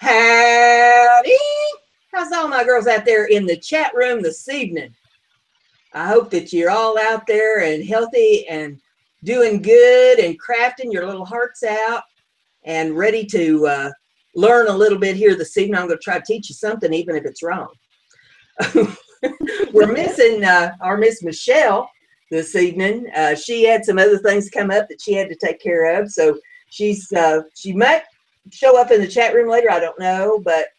Howdy! How's all my girls out there in the chat room this evening? I hope that you're all out there and healthy and doing good and crafting your little hearts out and ready to learn a little bit here this evening. I'm going to try to teach you something, even if it's wrong. We're missing our Miss Michelle this evening. She had some other things come up that she had to take care of, so she might show up in the chat room later. I don't know, but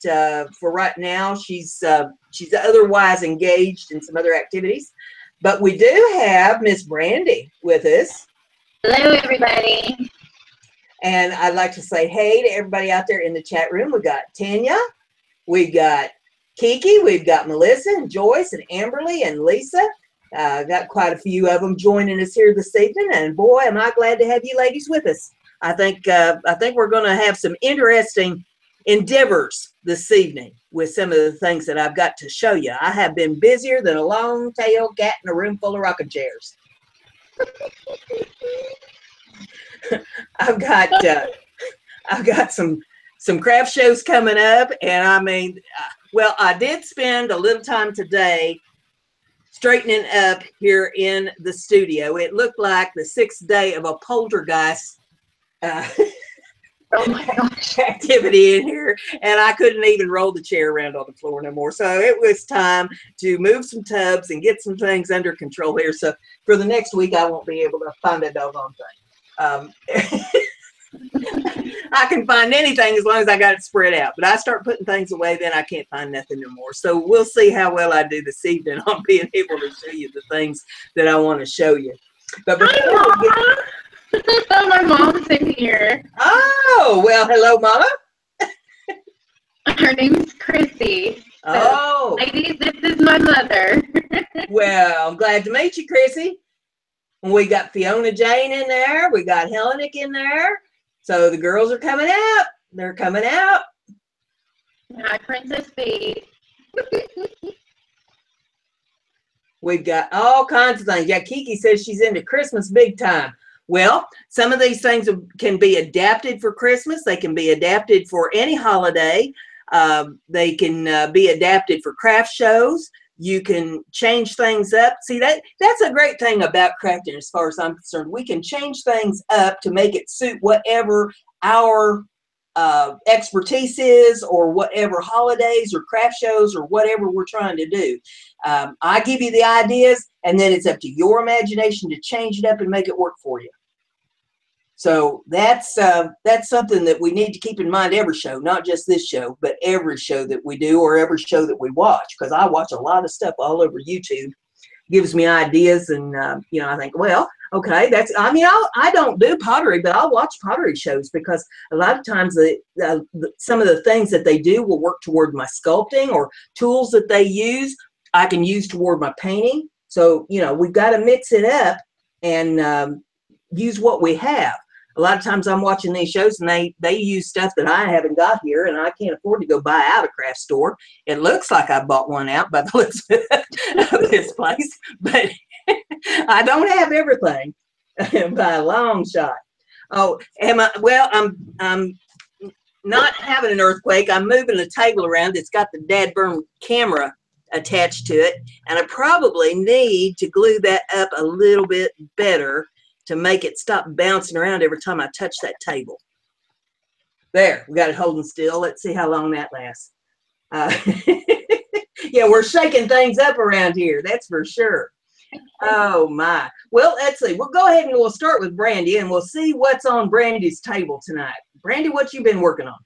for right now, she's otherwise engaged in some other activities. But we do have Miss Brandy with us. Hello, everybody. And I'd like to say hey to everybody out there in the chat room. We got Tanya, we got Kiki, we've got Melissa and Joyce and Amberly and Lisa. Got quite a few of them joining us here this evening, and boy, am I glad to have you ladies with us. I think we're going to have some interesting endeavors this evening with some of the things that I've got to show you. I have been busier than a long-tailed cat in a room full of rocking chairs. I've got some craft shows coming up, and I mean, well, I did spend a little time today straightening up here in the studio. It looked like the 6th day of a poltergeist Oh my gosh. activity in here, and I couldn't even roll the chair around on the floor no more. So it was time to move some tubs and get some things under control here. So for the next week, I won't be able to find a doggone thing. I can find anything as long as I got it spread out, but I start putting things away, then I can't find nothing no more. So we'll see how well I do this evening on being able to show you the things that I want to show you. But before we get... My mom's in here. Oh, well, hello, Mama. Her name's Chrissy. So, oh. Ladies, this is my mother. Well, I'm glad to meet you, Chrissy. We got Fiona Jane in there. We got Hellenic in there. So the girls are coming out. They're coming out. Hi, Princess B. We've got all kinds of things. Yeah, Kiki says she's into Christmas big time. Well, some of these things can be adapted for Christmas. They can be adapted for any holiday. They can be adapted for craft shows. You can change things up. See, that's a great thing about crafting as far as I'm concerned. We can change things up to make it suit whatever our expertise is, or whatever holidays or craft shows or whatever we're trying to do. I give you the ideas, and then it's up to your imagination to change it up and make it work for you. So that's something that we need to keep in mind every show, not just this show, but every show that we do or every show that we watch, because I watch a lot of stuff all over YouTube. Gives me ideas, and I think, well, okay, I don't do pottery, but I'll watch pottery shows, because a lot of times some of the things that they do will work toward my sculpting, or tools that they use I can use toward my painting. So we've got to mix it up and use what we have. A lot of times I'm watching these shows, and they use stuff that I haven't got here, and I can't afford to go buy out a craft store. It looks like I bought one out by the looks of this place, but I don't have everything by a long shot. Oh, well, I'm not having an earthquake. I'm moving a table around. It's got the dadburn camera attached to it, and I probably need to glue that up a little bit better to make it stop bouncing around every time I touch that table. There, we got it holding still. Let's see how long that lasts. Yeah, we're shaking things up around here, that's for sure. Oh my. Well, let's see. We'll go ahead and we'll start with Brandy, and we'll see what's on Brandy's table tonight. Brandy, what you been working on?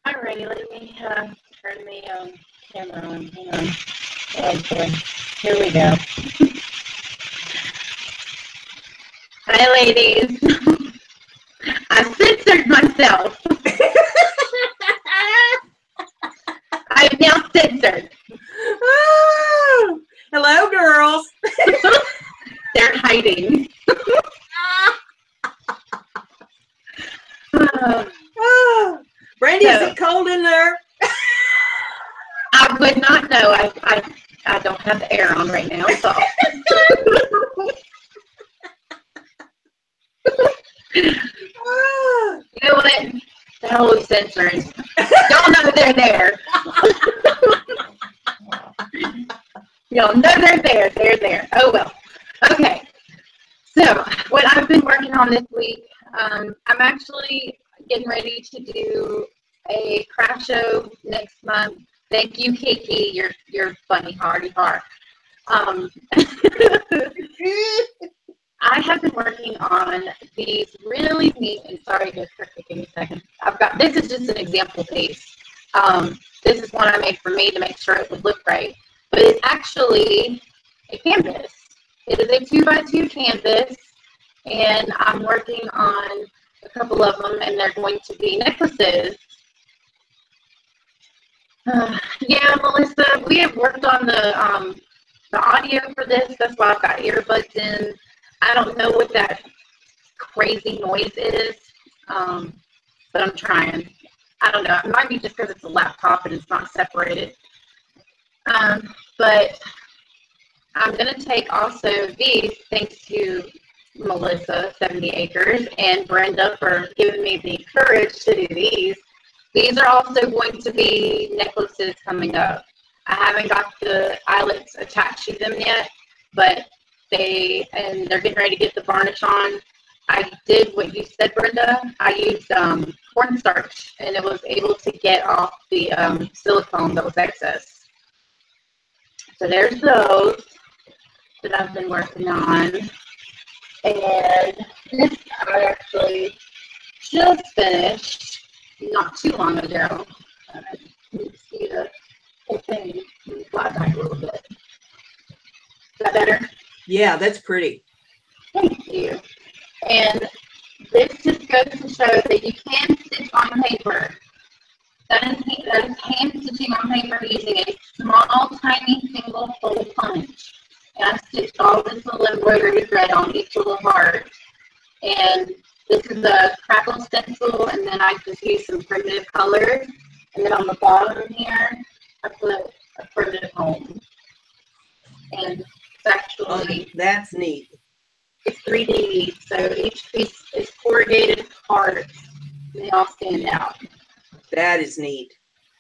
All righty, let me turn the camera on. Hang on. Oh boy. Here we go. Hi, ladies. I censored myself. I am now censored. Oh, hello, girls. They're hiding. Brandy, is it cold in there? I would not know. I don't have the air on right now, so. You know what? The hell with censoring. Y'all know they're there. Y'all know they're there. They're there. Oh, well. Okay. So, what I've been working on this week, I'm actually getting ready to do a craft show next month. Thank you, Kiki. You're funny, hardy heart. I have been working on these really neat, and sorry, just give me a second. This is just an example piece. This is one I made for me to make sure it would look right. But it's actually a canvas. It is a 2x2 canvas, and I'm working on a couple of them, and they're going to be necklaces. Yeah, Melissa, we have worked on the audio for this. That's why I've got earbuds in. I don't know what that crazy noise is, but I'm trying. I don't know. It might be just because it's a laptop and it's not separated. But I'm going to take also these, thanks to Melissa, 70 Acres, and Brenda for giving me the courage to do these. These are also going to be necklaces coming up. I haven't got the eyelets attached to them yet, but they're getting ready to get the varnish on. I did what you said, Brenda. I used cornstarch, and it was able to get off the silicone that was excess. So there's those that I've been working on. And this I actually just finished not too long ago. You can see the whole thing. Let me fly back a little bit. Is that better? Yeah, that's pretty. Thank you. And this just goes to show that you can stitch on paper. That is hand stitching on paper using a small, tiny single fold punch. And I stitched all this little embroidery thread on each little heart. And this is a crackle stencil, and then I just used some primitive colors. And then on the bottom here, I put a primitive home. And it's actually... that's neat. It's 3D, so each piece is corrugated parts. They all stand out. That is neat.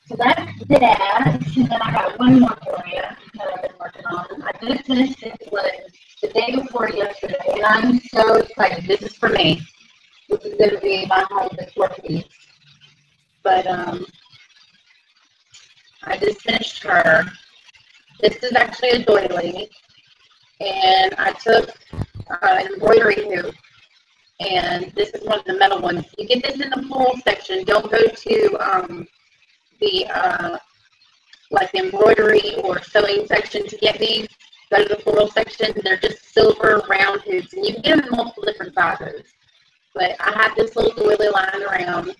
So that's that. And then I got one more for you that I've been working on. I just finished this one the day before yesterday, and I'm so excited. This is for me. This is going to be my husband's workpiece. But I just finished her. This is actually a doily, and I took an embroidery hoop. And this is one of the metal ones. You get this in the floral section. Don't go to the embroidery or sewing section to get these. Go to the floral section. They're just silver round hoops, and you can get them in multiple different sizes. But I had this little doily lying around,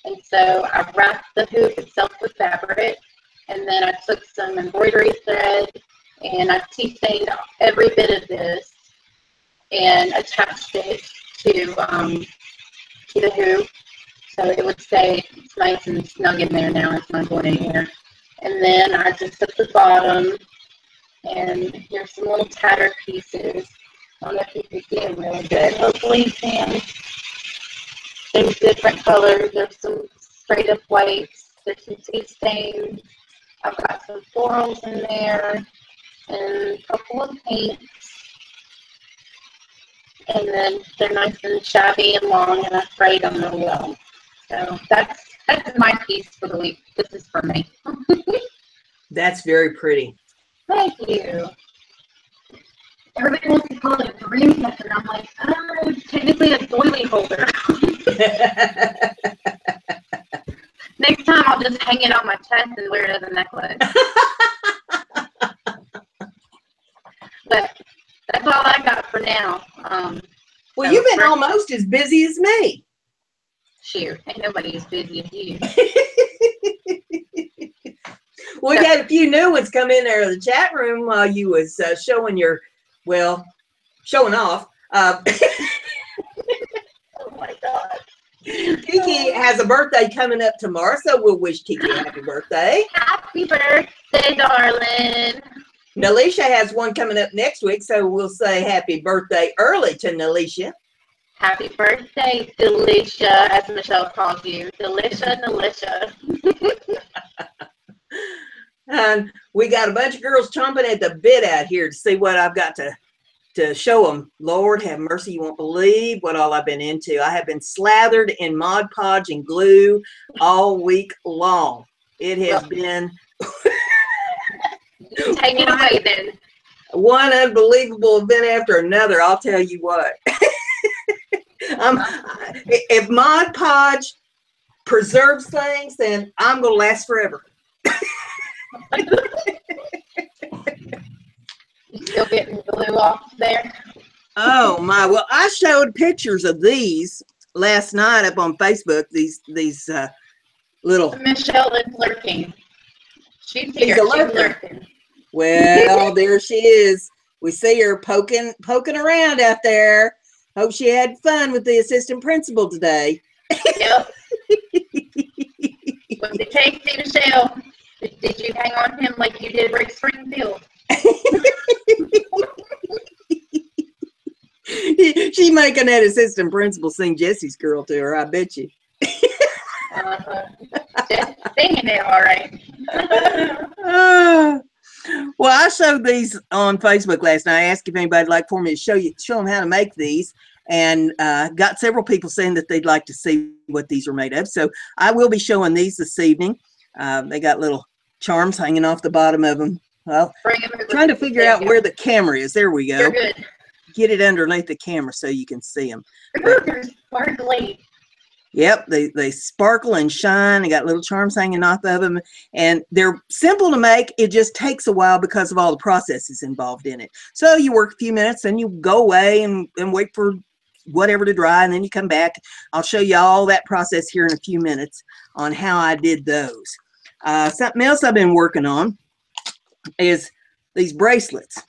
and so I wrapped the hoop itself with fabric, and then I took some embroidery thread, and I tea-stained every bit of this, and attached it to the hoop, so it would stay nice and snug in there now. It's not going anywhere. And then I just took the bottom, and here's some little tattered pieces. I don't know if you can see them really good. Hopefully you can. There's different colors. There's some straight up whites. There's some tea stains. I've got some florals in there, and a couple of pinks. And then they're nice and shabby and long, and I sprayed them real well. So that's my piece for the week. This is for me. That's very pretty. Thank you. Everybody wants to call it a dream catcher. I'm like, oh, it's technically a doily holder. Next time I'll just hang it on my chest and wear it as a necklace. But that's all I got for now. Well, you've been almost as busy as me. Shoot, ain't nobody as busy as you. We've had a few new ones come in there in the chat room while you was showing your, well, showing off. Oh my God. Kiki has a birthday coming up tomorrow, so we'll wish Kiki a happy birthday. Happy birthday, darling. Nalisha has one coming up next week, so we'll say happy birthday early to Nalisha. Happy birthday, Delicia, as Michelle calls you. Delicia. And we got a bunch of girls chomping at the bit out here to see what I've got to show them. Lord have mercy, you won't believe what all I've been into. I have been slathered in Mod Podge and glue all week long. It has been take it away then. One unbelievable event after another, I'll tell you what. If Mod Podge preserves things, then I'm going to last forever. You still getting glue off there? Oh my! Well, I showed pictures of these last night up on Facebook. These little. Michelle is lurking. She's here. She's lurking. Well, there she is. We see her poking around out there. Hope she had fun with the assistant principal today. Yep. Was it tasty, Michelle? Did you hang on him like you did Rick Springfield? She making that assistant principal sing Jesse's Girl to her, I bet you. Just singing it, all right. Well, I showed these on Facebook last night. I asked if anybody'd like for me to show them how to make these, and got several people saying that they'd like to see what these are made of. So I will be showing these this evening. They got little charms hanging off the bottom of them. Well, trying to figure out where the camera is. There we go. You're good. Get it underneath the camera so you can see them. They're sparkly. Yep, they sparkle and shine. They got little charms hanging off of them, and they're simple to make. It just takes a while because of all the processes involved in it. So you work a few minutes, then you go away and wait for whatever to dry, and then you come back. I'll show you all that process here in a few minutes on how I did those. Something else I've been working on is these bracelets.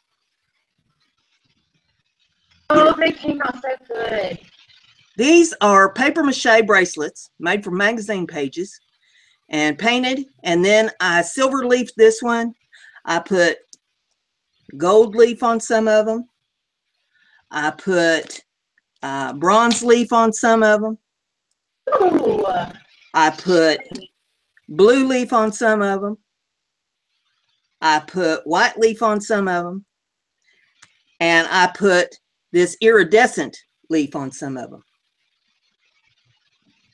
Oh, they came out so good. These are paper mache bracelets made from magazine pages and painted, and then I silver leafed this one. I put gold leaf on some of them. I put bronze leaf on some of them. Ooh. I put blue leaf on some of them. I put white leaf on some of them. And I put this iridescent leaf on some of them.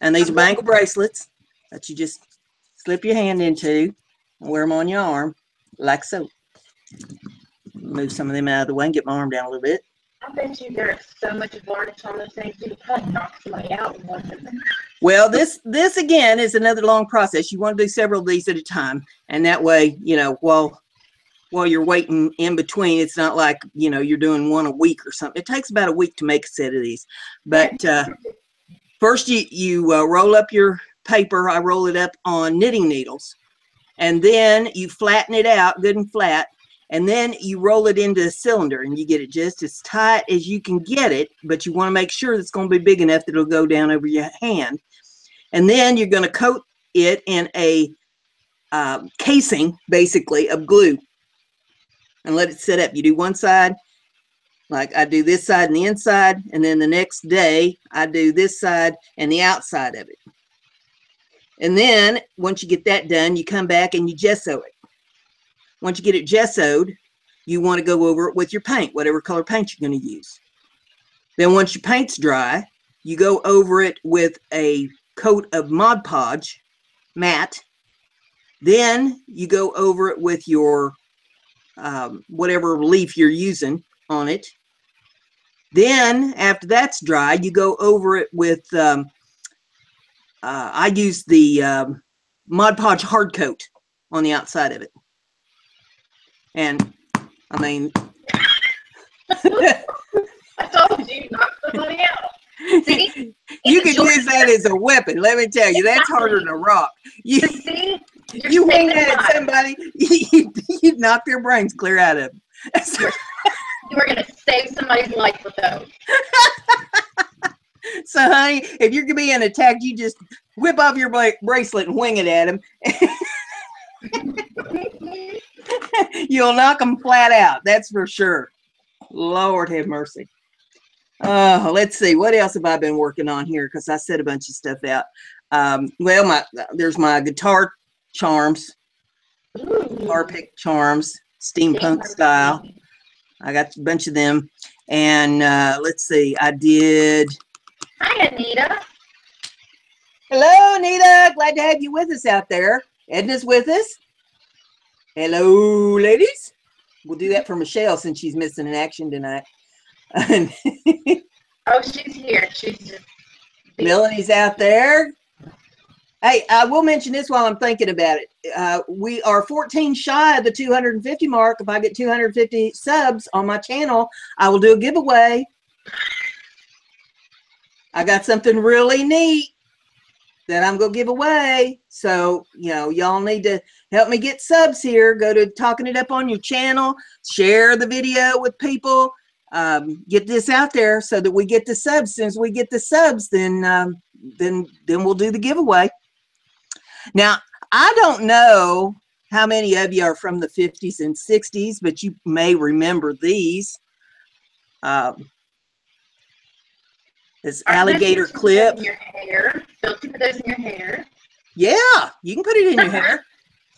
And these are bangle bracelets that you just slip your hand into and wear them on your arm like so. Move some of them out of the way and get my arm down a little bit. I bet you there's so much varnish on those things you could probably knock somebody out with one of them. Well, this again is another long process. You want to do several of these at a time, and that way, you know, while you're waiting in between, it's not like, you know, you're doing one a week or something. It takes about a week to make a set of these. But first you roll up your paper. I roll it up on knitting needles, and then you flatten it out good and flat, and then you roll it into a cylinder, and you get it just as tight as you can get it, but you want to make sure it's going to be big enough that it'll go down over your hand. And then you're going to coat it in a casing, basically, of glue, and let it sit up. You do one side, like I do this side and the inside, and then the next day I do this side and the outside of it. And then once you get that done, you come back and you gesso it. Once you get it gessoed, you want to go over it with your paint, whatever color paint you're going to use. Then once your paint's dry, you go over it with a coat of Mod Podge matte. Then you go over it with your whatever leaf you're using on it. Then after that's dry, you go over it with I use the Mod Podge hard coat on the outside of it. And I mean, I told you knock somebody out. See? You could use that as a weapon. Let me tell you, that's harder than a rock. You wing that at somebody, you'd knock their brains clear out of them. You are going to save somebody's life with those. So, honey, if you're being attacked, you just whip off your bracelet and wing it at them. You'll knock them flat out. That's for sure. Lord have mercy. Let's see. What else have I been working on here? Because I set a bunch of stuff out. Well, there's my guitar charms, guitar pick charms, steampunk style. I got a bunch of them. And let's see. I did. Hi, Anita. Hello, Anita. Glad to have you with us out there. Edna's with us. Hello, ladies. We'll do that for Michelle since she's missing in action tonight. Oh, she's here. She's just... Melanie's out there. Hey, I will mention this while I'm thinking about it. We are 14 shy of the 250 mark. If I get 250 subs on my channel, I will do a giveaway. I got something really neat that I'm going to give away. So, you know, y'all need to help me get subs here. Go to Talking It Up on your channel. Share the video with people. Get this out there so that we get the subs. Since we get the subs, then we'll do the giveaway. Now, I don't know how many of you are from the 50s and 60s, but you may remember these. This alligator clip. In your hair. Don't you put those in your hair? Yeah, you can put it in your hair.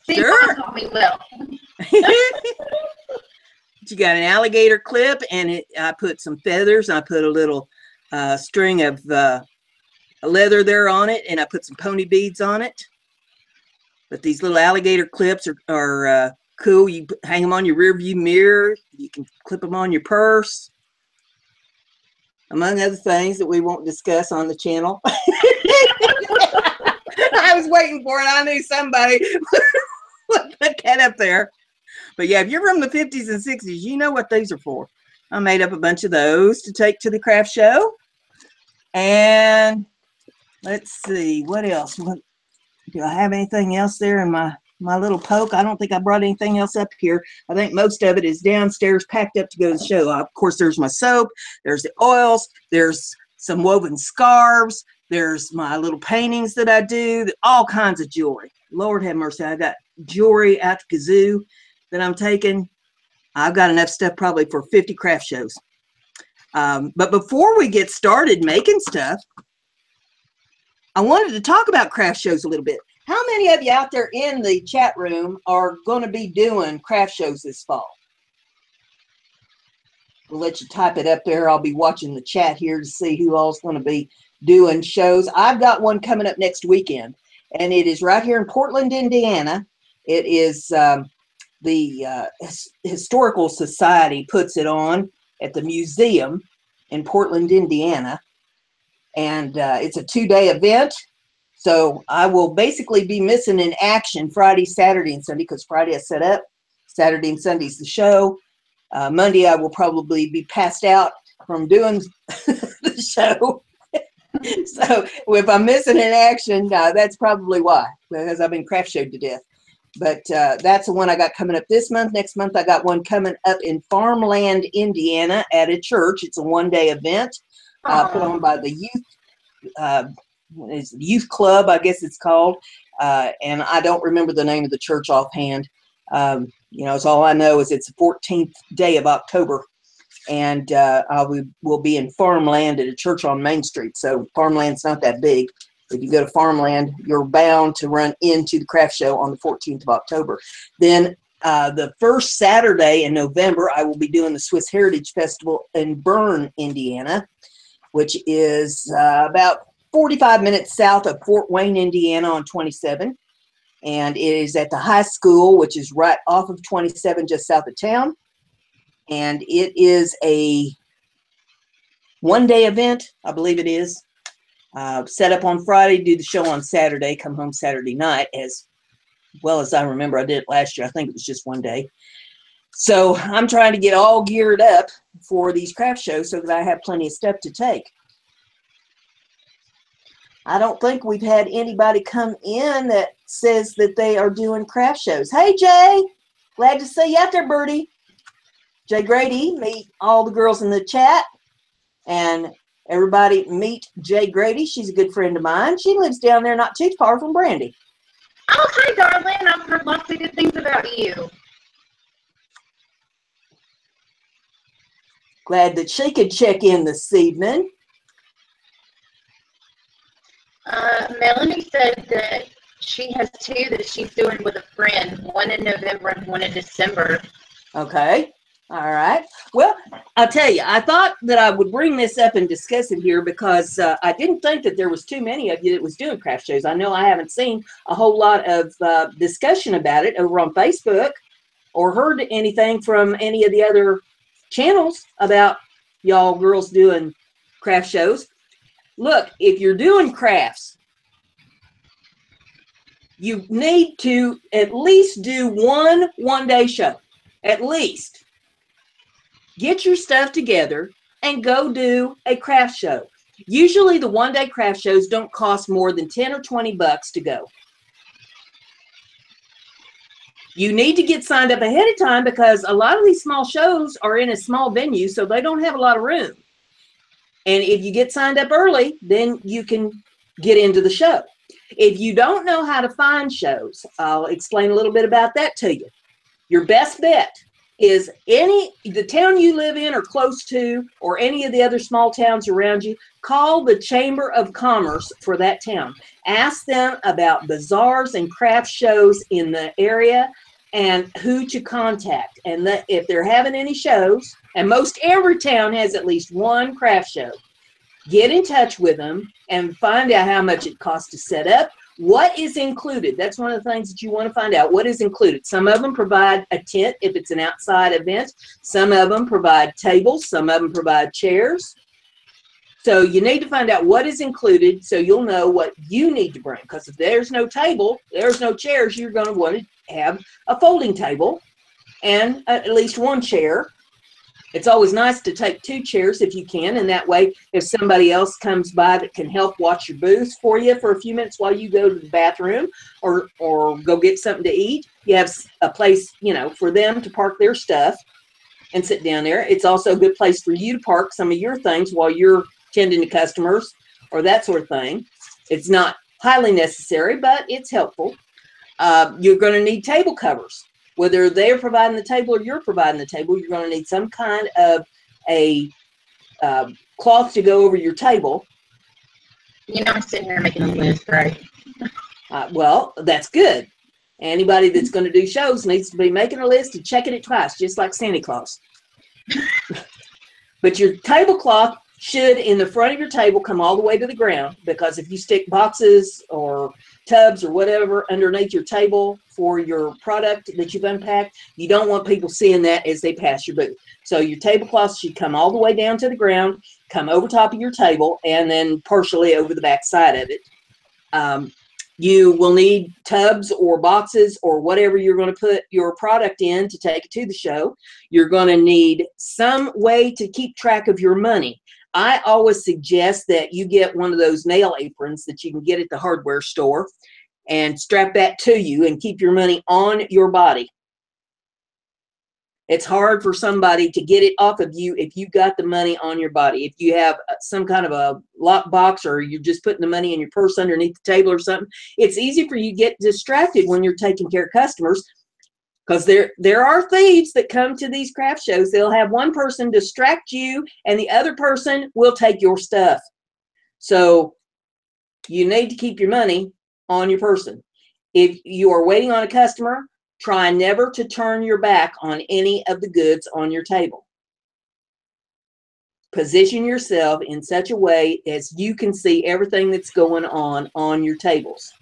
See, Sure. we will. You got an alligator clip, and I put some feathers. I put a little string of leather there on it, and I put some pony beads on it. But these little alligator clips are cool. You hang them on your rear view mirror. You can clip them on your purse, among other things that we won't discuss on the channel. I was waiting for it. I knew somebody would put that up there. But yeah, if you're from the 50s and 60s, you know what these are for. I made up a bunch of those to take to the craft show. And let's see, what else? Do I have anything else there in my little poke? I don't think I brought anything else up here. I think most of it is downstairs packed up to go to the show. Of course, there's my soap. There's the oils. There's some woven scarves. There's my little paintings that I do. All kinds of jewelry. Lord have mercy. I got jewelry out the kazoo that I'm taking. I've got enough stuff probably for 50 craft shows. But before we get started making stuff, I wanted to talk about craft shows a little bit. How many of you out there in the chat room are going to be doing craft shows this fall? We'll let you type it up there. I'll be watching the chat here to see who all's going to be doing shows. I've got one coming up next weekend, and it is right here in Portland, Indiana. It is the Historical Society puts it on at the museum in Portland, Indiana. And it's a 2-day event. So I will basically be missing in action Friday, Saturday, and Sunday, because Friday I set up. Saturday and Sunday's the show. Monday I will probably be passed out from doing the show. So if I'm missing in action, that's probably why, because I've been craft showed to death. But that's the one I got coming up this month. Next month I got one coming up in Farmland, Indiana at a church. It's a 1-day event. Put on by the youth club, I guess it's called, and I don't remember the name of the church offhand. You know, it's all I know is it's the 14th day of October, and I will be in Farmland at a church on Main Street. So Farmland's not that big. If you go to Farmland, you're bound to run into the craft show on the 14th of October. Then the first Saturday in November, I will be doing the Swiss Heritage Festival in Bern, Indiana, which is about 45 minutes south of Fort Wayne, Indiana on 27. And it is at the high school, which is right off of 27, just south of town. And it is a 1-day event, I believe it is. Set up on Friday, do the show on Saturday, come home Saturday night. As well as I remember, I did it last year. I think it was just 1 day. So I'm trying to get all geared up for these craft shows so that I have plenty of stuff to take. I don't think we've had anybody come in that says that they are doing craft shows. Hey, Jay, glad to see you out there, Birdie. Jay Grady, meet all the girls in the chat. And everybody meet Jay Grady. She's a good friend of mine. She lives down there not too far from Brandy. Oh, hi, darling. I've heard lots of good things about you. Glad that she could check in this evening. Melanie said that she has 2 that she's doing with a friend, one in November and one in December. Okay. All right. Well, I'll tell you, I thought that I would bring this up and discuss it here because I didn't think that there was too many of you that was doing craft shows. I know I haven't seen a whole lot of discussion about it over on Facebook or heard anything from any of the other channels about y'all girls doing craft shows. Look, if you're doing crafts, you need to at least do one-day show, at least. Get your stuff together and go do a craft show. Usually the one-day craft shows don't cost more than 10 or 20 bucks to go. You need to get signed up ahead of time because a lot of these small shows are in a small venue, so they don't have a lot of room. And if you get signed up early, then you can get into the show. If you don't know how to find shows, I'll explain a little bit about that to you. Your best bet is the town you live in or close to, or any of the other small towns around you, call the Chamber of Commerce for that town. Ask them about bazaars and craft shows in the area and who to contact. And if they're having any shows, and most every town has at least one craft show, get in touch with them and find out how much it costs to set up. What is included? That's one of the things that you want to find out. What is included? Some of them provide a tent if it's an outside event. Some of them provide tables. Some of them provide chairs. So you need to find out what is included so you'll know what you need to bring. Because if there's no table, there's no chairs, you're going to want to have a folding table and at least one chair. It's always nice to take 2 chairs if you can, and that way if somebody else comes by that can help watch your booth for you for a few minutes while you go to the bathroom or go get something to eat, you have a place, you know, for them to park their stuff and sit down there. It's also a good place for you to park some of your things while you're tending to customers or that sort of thing. It's not highly necessary, but it's helpful. You're going to need table covers. Whether they're providing the table or you're providing the table, you're going to need some kind of a cloth to go over your table. You know, I'm sitting here making a list, right? Well, that's good. Anybody that's going to do shows needs to be making a list and checking it twice, just like Santa Claus. But your tablecloth should, in the front of your table, come all the way to the ground, because if you stick boxes or tubs or whatever underneath your table for your product that you've unpacked, you don't want people seeing that as they pass your booth. So your tablecloth should come all the way down to the ground, come over top of your table, and then partially over the back side of it. You will need tubs or boxes or whatever you're going to put your product in to take it to the show. You're going to need some way to keep track of your money. I always suggest that you get one of those nail aprons that you can get at the hardware store and strap that to you and keep your money on your body. It's hard for somebody to get it off of you if you've got the money on your body. If you have some kind of a lock box or you're just putting the money in your purse underneath the table or something, it's easy for you to get distracted when you're taking care of customers, because there are thieves that come to these craft shows. They'll have one person distract you and the other person will take your stuff. So you need to keep your money on your person. If you are waiting on a customer, try never to turn your back on any of the goods on your table. Position yourself in such a way as you can see everything that's going on your tables.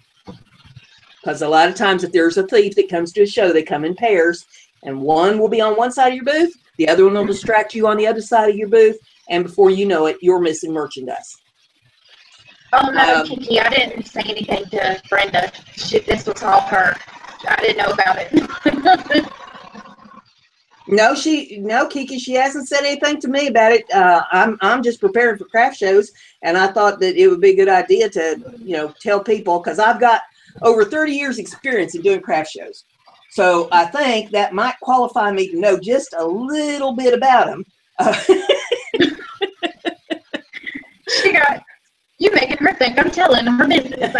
Because a lot of times if there's a thief that comes to a show, they come in pairs, and one will be on one side of your booth, the other one will distract you on the other side of your booth, and before you know it, you're missing merchandise. Oh no, Kiki, I didn't say anything to Brenda. This was all her. I didn't know about it. No, Kiki, she hasn't said anything to me about it. I'm just preparing for craft shows, and I thought that it would be a good idea to, tell people, because I've got over 30 years experience in doing craft shows. So I think that might qualify me to know just a little bit about them. You making her think I'm telling her business.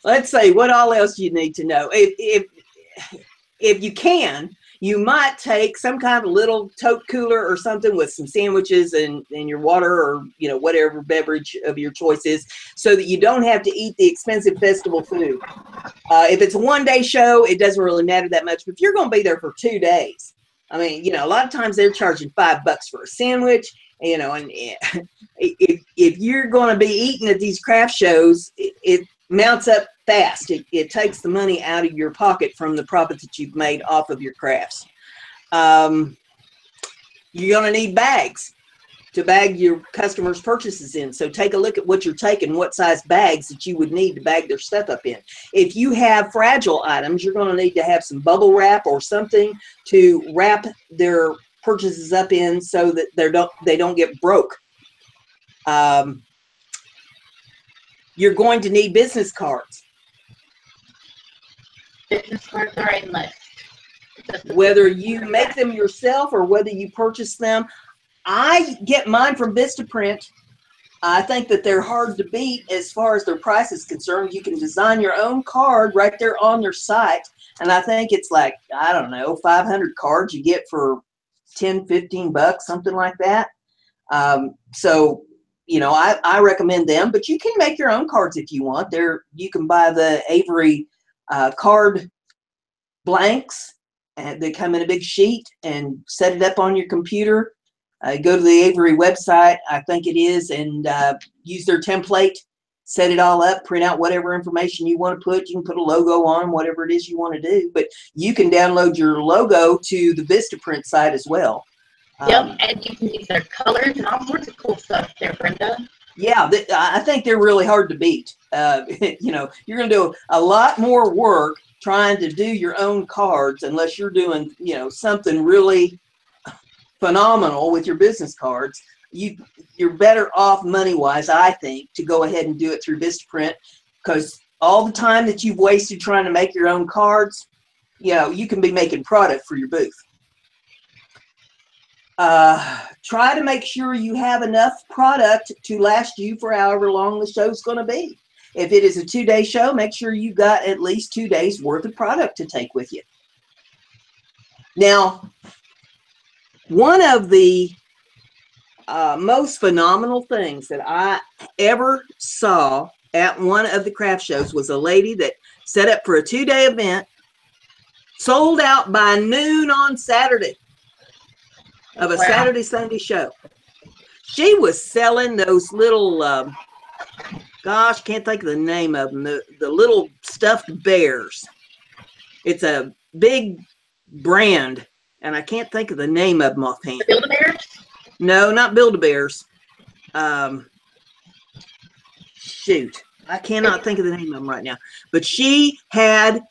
Let's see, what all else you need to know. If you can, You might take some kind of little tote cooler or something with some sandwiches and your water, or whatever beverage of your choice is, so that you don't have to eat the expensive festival food. If it's a one-day show, it doesn't really matter that much. But if you're going to be there for 2 days, I mean, a lot of times they're charging $5 for a sandwich. And if you're going to be eating at these craft shows, it mounts up fast. It takes the money out of your pocket from the profit that you've made off of your crafts. You're going to need bags to bag your customers' purchases in. So take a look at what you're taking, what size bags that you would need to bag their stuff up in. If you have fragile items, you're going to need to have some bubble wrap or something to wrap their purchases up in, so that they don't get broke. You're going to need business cards. Business cards are a must. Whether you make them yourself or whether you purchase them. I get mine from Vistaprint. I think that they're hard to beat as far as their price is concerned. You can design your own card right there on their site. And I think it's like, I don't know, 500 cards you get for $10-15, something like that. So, I recommend them, but you can make your own cards if you want. You can buy the Avery card blanks, and they come in a big sheet, and set it up on your computer. Go to the Avery website, I think it is, and use their template, set it all up, print out whatever information you want to put. You can put a logo on them, whatever it is you want to do. But you can download your logo to the Vistaprint site as well. Yep, and you can use their colors and all sorts of cool stuff there, Brenda. Yeah, I think they're really hard to beat. You're going to do a lot more work trying to do your own cards, unless you're doing, something really phenomenal with your business cards. You're better off money-wise, I think, to go ahead and do it through Vistaprint, because all the time that you've wasted trying to make your own cards, you can be making product for your booth. Try to make sure you have enough product to last you for however long the show's going to be. If it is a 2-day show, make sure you got at least 2 days worth of product to take with you. Now, one of the most phenomenal things that I ever saw at one of the craft shows was a lady that set up for a 2-day event, sold out by noon on Saturday of a Saturday, Sunday show. She was selling those little, gosh, can't think of the name of them, the little stuffed bears. It's a big brand, and I can't think of the name of them offhand. Build-A-Bears? No, not Build-A-Bears. Shoot, I cannot think of the name of them right now. But she had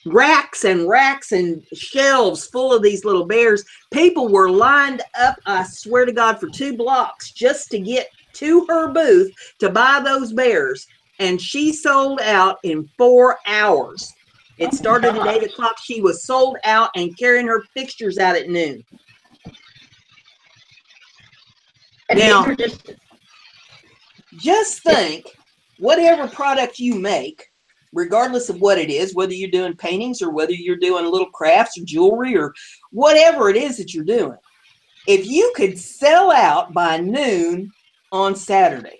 racks and racks and shelves full of these little bears. People were lined up, I swear to God, for 2 blocks just to get to her booth to buy those bears. And she sold out in 4 hours. It started at 8 o'clock. She was sold out and carrying her fixtures out at noon. Now, just think, whatever product you make, regardless of what it is, whether you're doing paintings or whether you're doing little crafts or jewelry or whatever it is that you're doing, if you could sell out by noon on Saturday,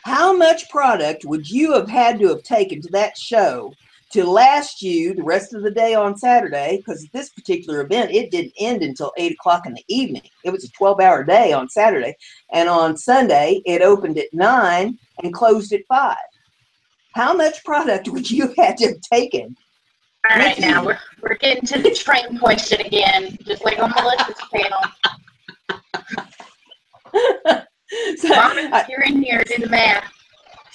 how much product would you have had to have taken to that show to last you the rest of the day on Saturday? Because this particular event, it didn't end until 8 o'clock in the evening. It was a 12-hour day on Saturday. And on Sunday, it opened at 9 and closed at 5. How much product would you have to have taken? All right, now we're getting to the train question again, just like on Melissa's panel. So, you're in here, do the math.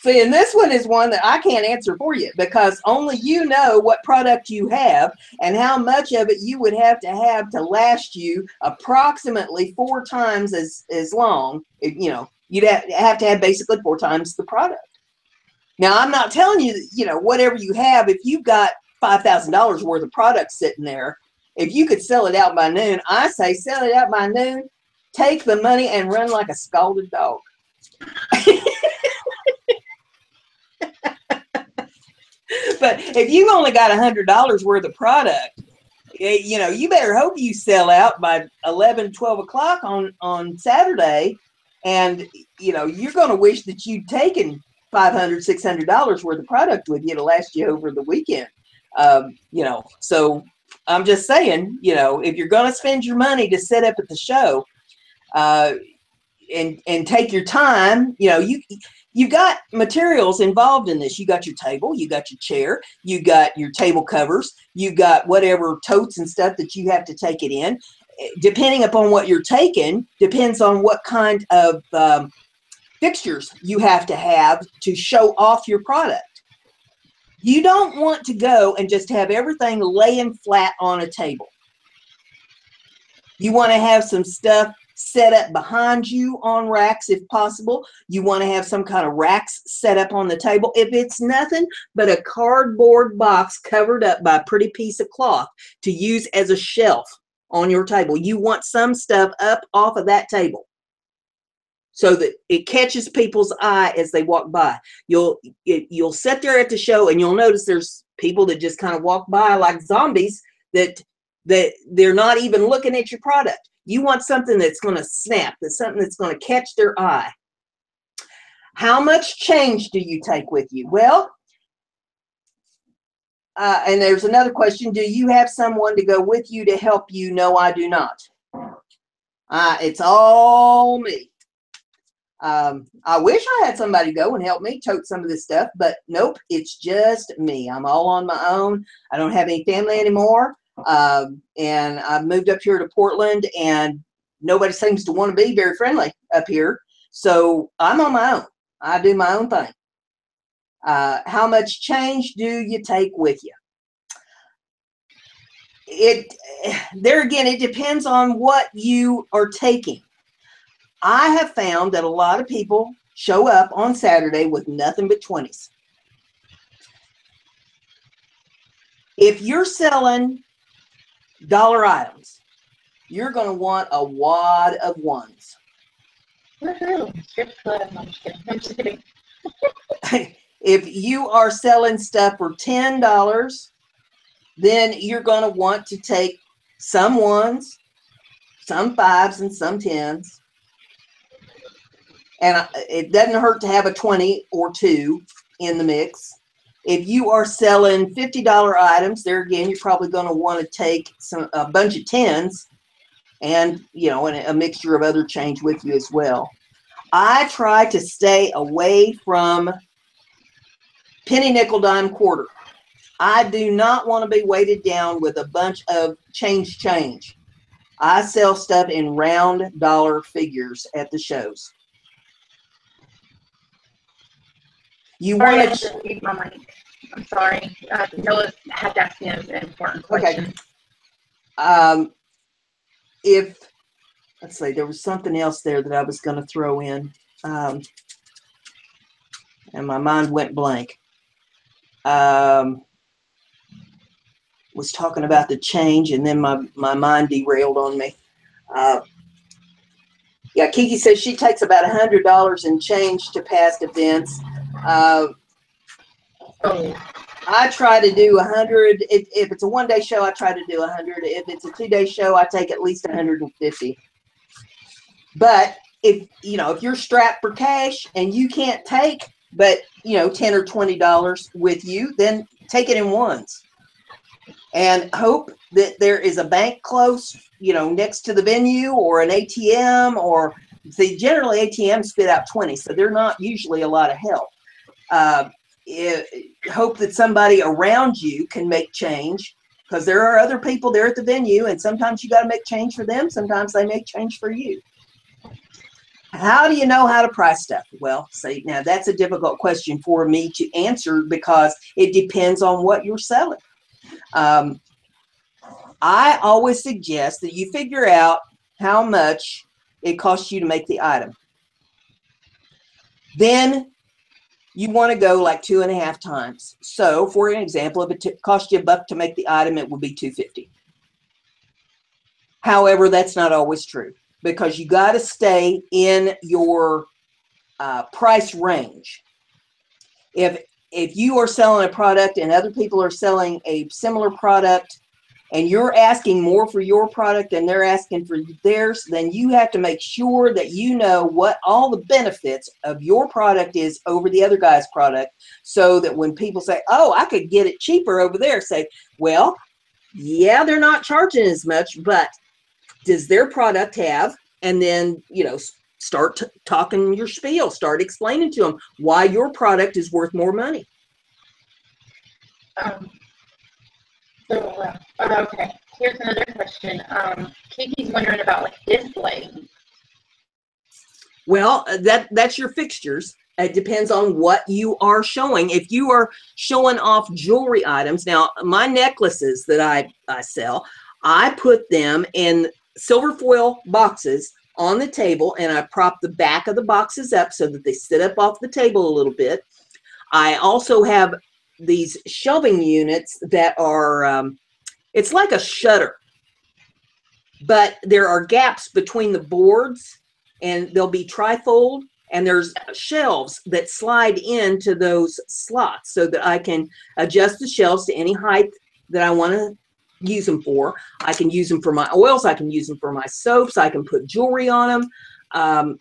See, and this one is one that I can't answer for you, because only you know what product you have and how much of it you would have to last you approximately 4 times as long. You'd have to have basically 4 times the product. Now, I'm not telling you, whatever you have, if you've got $5,000 worth of product sitting there, if you could sell it out by noon, I say sell it out by noon, take the money and run like a scalded dog. But if you've only got $100 worth of product, you know, you better hope you sell out by 11, 12 o'clock on Saturday. And, you know, you're going to wish that you'd taken $500, $600 worth of product with you to last you over the weekend. You know, so I'm just saying, you know, if you're going to spend your money to set up at the show, and take your time, you know, you got materials involved in this. You got your table, you got your chair, you got your table covers, you got whatever totes and stuff that you have to take it in. Depending upon what you're taking, depends on what kind of fixtures you have to show off your product. You don't want to go and just have everything laying flat on a table. You want to have some stuff set up behind you on racks if possible. You want to have some kind of racks set up on the table. If it's nothing but a cardboard box covered up by a pretty piece of cloth to use as a shelf on your table, you want some stuff up off of that table so that it catches people's eye as they walk by. You'll sit there at the show and you'll notice there's people that just kind of walk by like zombies that they're not even looking at your product. You want something that's going to snap, that's something that's going to catch their eye. How much change do you take with you? Well, and there's another question. Do you have someone to go with you to help you? No, I do not. It's all me. I wish I had somebody go and help me tote some of this stuff, but nope, it's just me. I'm all on my own. I don't have any family anymore. And I've moved up here to Portland, and nobody seems to want to be very friendly up here. So I'm on my own. I do my own thing. How much change do you take with you? There again, it depends on what you are taking. I have found that a lot of people show up on Saturday with nothing but 20s. If you're selling dollar items, you're going to want a wad of ones. I'm just kidding. If you are selling stuff for $10, then you're going to want to take some ones, some 5s, and some 10s. And it doesn't hurt to have a 20 or 2 in the mix. If you are selling $50 items, there again, you're probably going to want to take a bunch of 10s and, you know, and a mixture of other change with you as well. I try to stay away from penny, nickel, dime, quarter. I do not want to be weighted down with a bunch of change. I sell stuff in round dollar figures at the shows. You want to read my mic. I'm sorry. Noah had to ask me an important question. Okay. Let's see, there was something else there that I was going to throw in, and my mind went blank. Was talking about the change, and then my mind derailed on me. Yeah, Kiki says she takes about $100 in change to past events. I try to do 100. If it's a one-day show, I try to do 100. If it's a 2-day show, I take at least 150. But if you're strapped for cash and you can't take but $10 or $20 with you, then take it in ones. And hope that there is a bank close, next to the venue, or an ATM, or generally ATMs spit out 20, so they're not usually a lot of help. Hope that somebody around you can make change, because there are other people there at the venue, and sometimes you got to make change for them. Sometimes they make change for you. How do you know how to price stuff? Well, see, now that's a difficult question for me to answer, because it depends on what you're selling. I always suggest that you figure out how much it costs you to make the item. Then you want to go like 2.5 times. So, for an example, if it cost you $1 to make the item, it would be $2.50. However, that's not always true, because you got to stay in your price range. If you are selling a product and other people are selling a similar product, and you're asking more for your product than they're asking for theirs, then you have to make sure that you know what all the benefits of your product is over the other guy's product, so that when people say, oh, I could get it cheaper over there, say, well, yeah, they're not charging as much, but does their product have, and then, you know, start talking your spiel, start explaining to them why your product is worth more money. Okay, here's another question. Kiki's wondering about like displaying. Well, that's your fixtures. It depends on what you are showing. If you are showing off jewelry items, now my necklaces that I sell, I put them in silver foil boxes on the table, and I prop the back of the boxes up so that they sit up off the table a little bit. I also have these shelving units that are, it's like a shutter, but there are gaps between the boards, and they'll be trifold, and there's shelves that slide into those slots so that I can adjust the shelves to any height that I want to use them for. I can use them for my oils. I can use them for my soaps. I can put jewelry on them.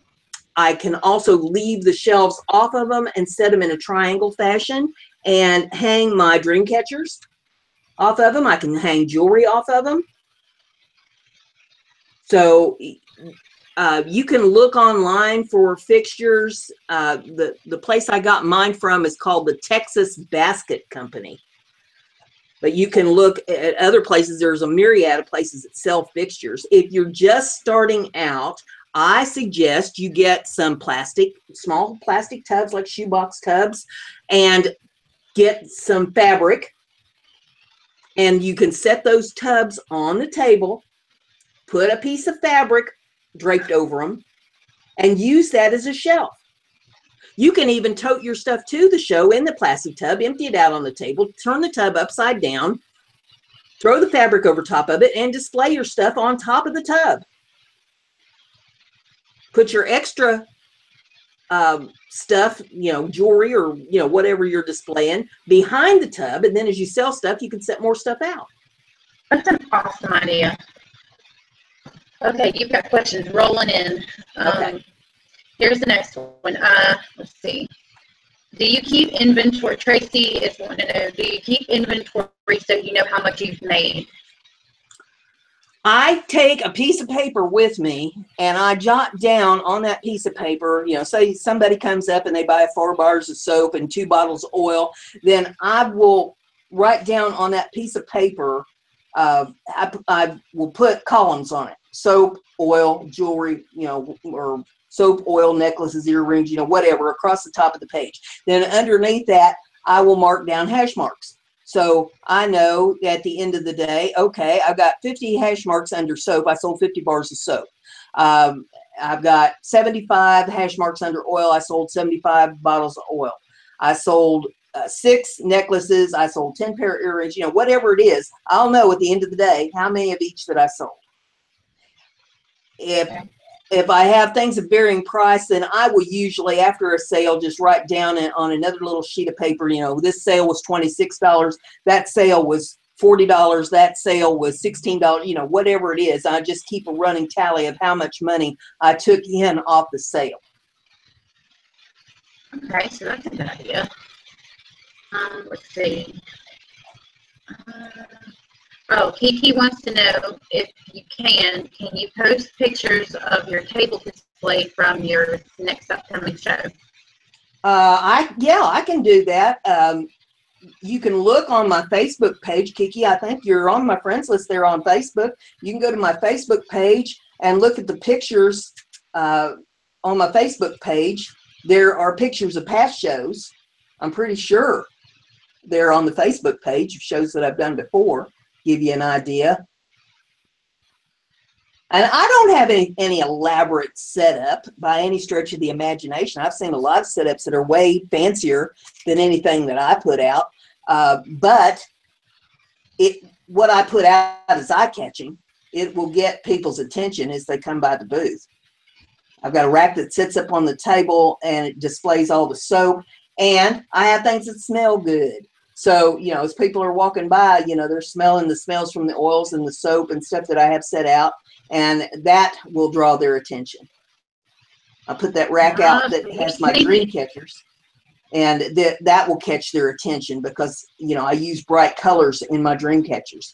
I can also leave the shelves off of them and set them in a triangle fashion and hang my dream catchers off of them. I can hang jewelry off of them. So you can look online for fixtures. The place I got mine from is called the Texas Basket Company. But you can look at other places. There's a myriad of places that sell fixtures. If you're just starting out, I suggest you get some small plastic tubs, like shoebox tubs, and get some fabric. And you can set those tubs on the table, put a piece of fabric draped over them, and use that as a shelf. You can even tote your stuff to the show in the plastic tub, empty it out on the table, turn the tub upside down, throw the fabric over top of it, and display your stuff on top of the tub. Put your extra stuff, you know, jewelry or, you know, whatever you're displaying behind the tub, and then as you sell stuff, you can set more stuff out. That's an awesome idea. Okay, you've got questions rolling in. Okay. Here's the next one. Let's see. Do you keep inventory? Tracy is wanting to know, do you keep inventory so you know how much you've made? I take a piece of paper with me, and I jot down on that piece of paper, you know, say somebody comes up and they buy 4 bars of soap and 2 bottles of oil, then I will write down on that piece of paper, I will put columns on it. Soap, oil, jewelry, you know, or soap, oil, necklaces, earrings, you know, whatever, across the top of the page. Then underneath that, I will mark down hash marks. So I know at the end of the day, okay, I've got 50 hash marks under soap. I sold 50 bars of soap. I've got 75 hash marks under oil. I sold 75 bottles of oil. I sold 6 necklaces. I sold 10 pair of earrings, you know, whatever it is. I'll know at the end of the day how many of each that I sold. If I have things of varying price, then I will usually, after a sale, just write down on another little sheet of paper, you know, this sale was $26, that sale was $40, that sale was $16, you know, whatever it is. I just keep a running tally of how much money I took in off the sale. Okay, so that's a good idea. Let's see. Oh, Kiki wants to know if you can you post pictures of your table display from your next upcoming show? Yeah, I can do that. You can look on my Facebook page, Kiki. I think you're on my friends list there on Facebook. You can go to my Facebook page and look at the pictures on my Facebook page. There are pictures of past shows. I'm pretty sure they're on the Facebook page of shows that I've done before. Give you an idea. And I don't have any elaborate setup by any stretch of the imagination. I've seen a lot of setups that are way fancier than anything that I put out. But what I put out is eye-catching. It will get people's attention as they come by the booth. I've got a rack that sits up on the table and it displays all the soap. And I have things that smell good. So, you know, as people are walking by, you know, they're smelling the smells from the oils and the soap and stuff that I have set out, and that will draw their attention. I put that rack out that has my dream catchers, and that will catch their attention because, you know, I use bright colors in my dream catchers.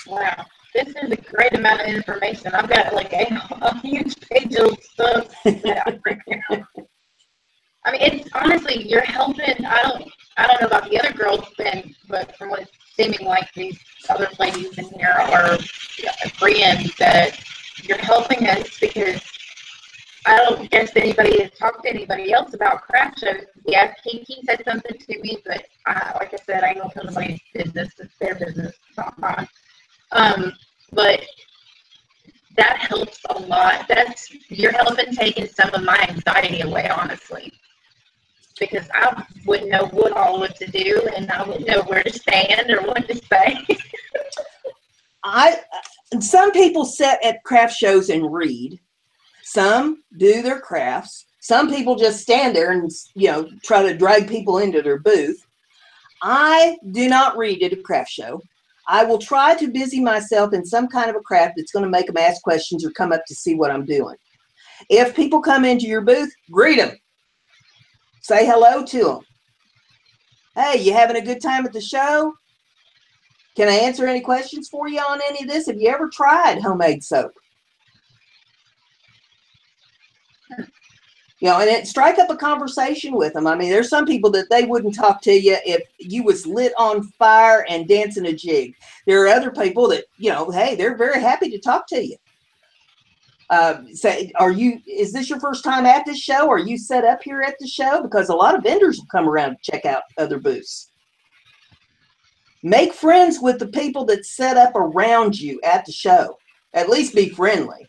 Wow, this is a great amount of information. I've got like a huge page of stuff that I mean, it's honestly, you're helping. I don't know about the other girls, but from what it's seeming like these other ladies in here are friends, that you're helping us, because I don't guess anybody has talked to anybody else about craft shows. Yeah, Kiki said something to me, but like I said, I don't tell nobody's business. It's their business, it's not mine. But that helps a lot. You're helping taking some of my anxiety away, honestly. Because I wouldn't know what to do, and I wouldn't know where to stand or what to say. Some people sit at craft shows and read. Some do their crafts. Some people just stand there and, you know, try to drag people into their booth. I do not read at a craft show. I will try to busy myself in some kind of a craft that's going to make them ask questions or come up to see what I'm doing. If people come into your booth, greet them. Say hello to them. Hey, you having a good time at the show? Can I answer any questions for you on any of this? Have you ever tried homemade soap? You know, and strike up a conversation with them. I mean, there's some people that they wouldn't talk to you if you was lit on fire and dancing a jig. There are other people that, you know, hey, they're very happy to talk to you. Say, is this your first time at this show? Are you set up here at the show? Because a lot of vendors will come around to check out other booths. Make friends with the people that set up around you at the show. At least be friendly.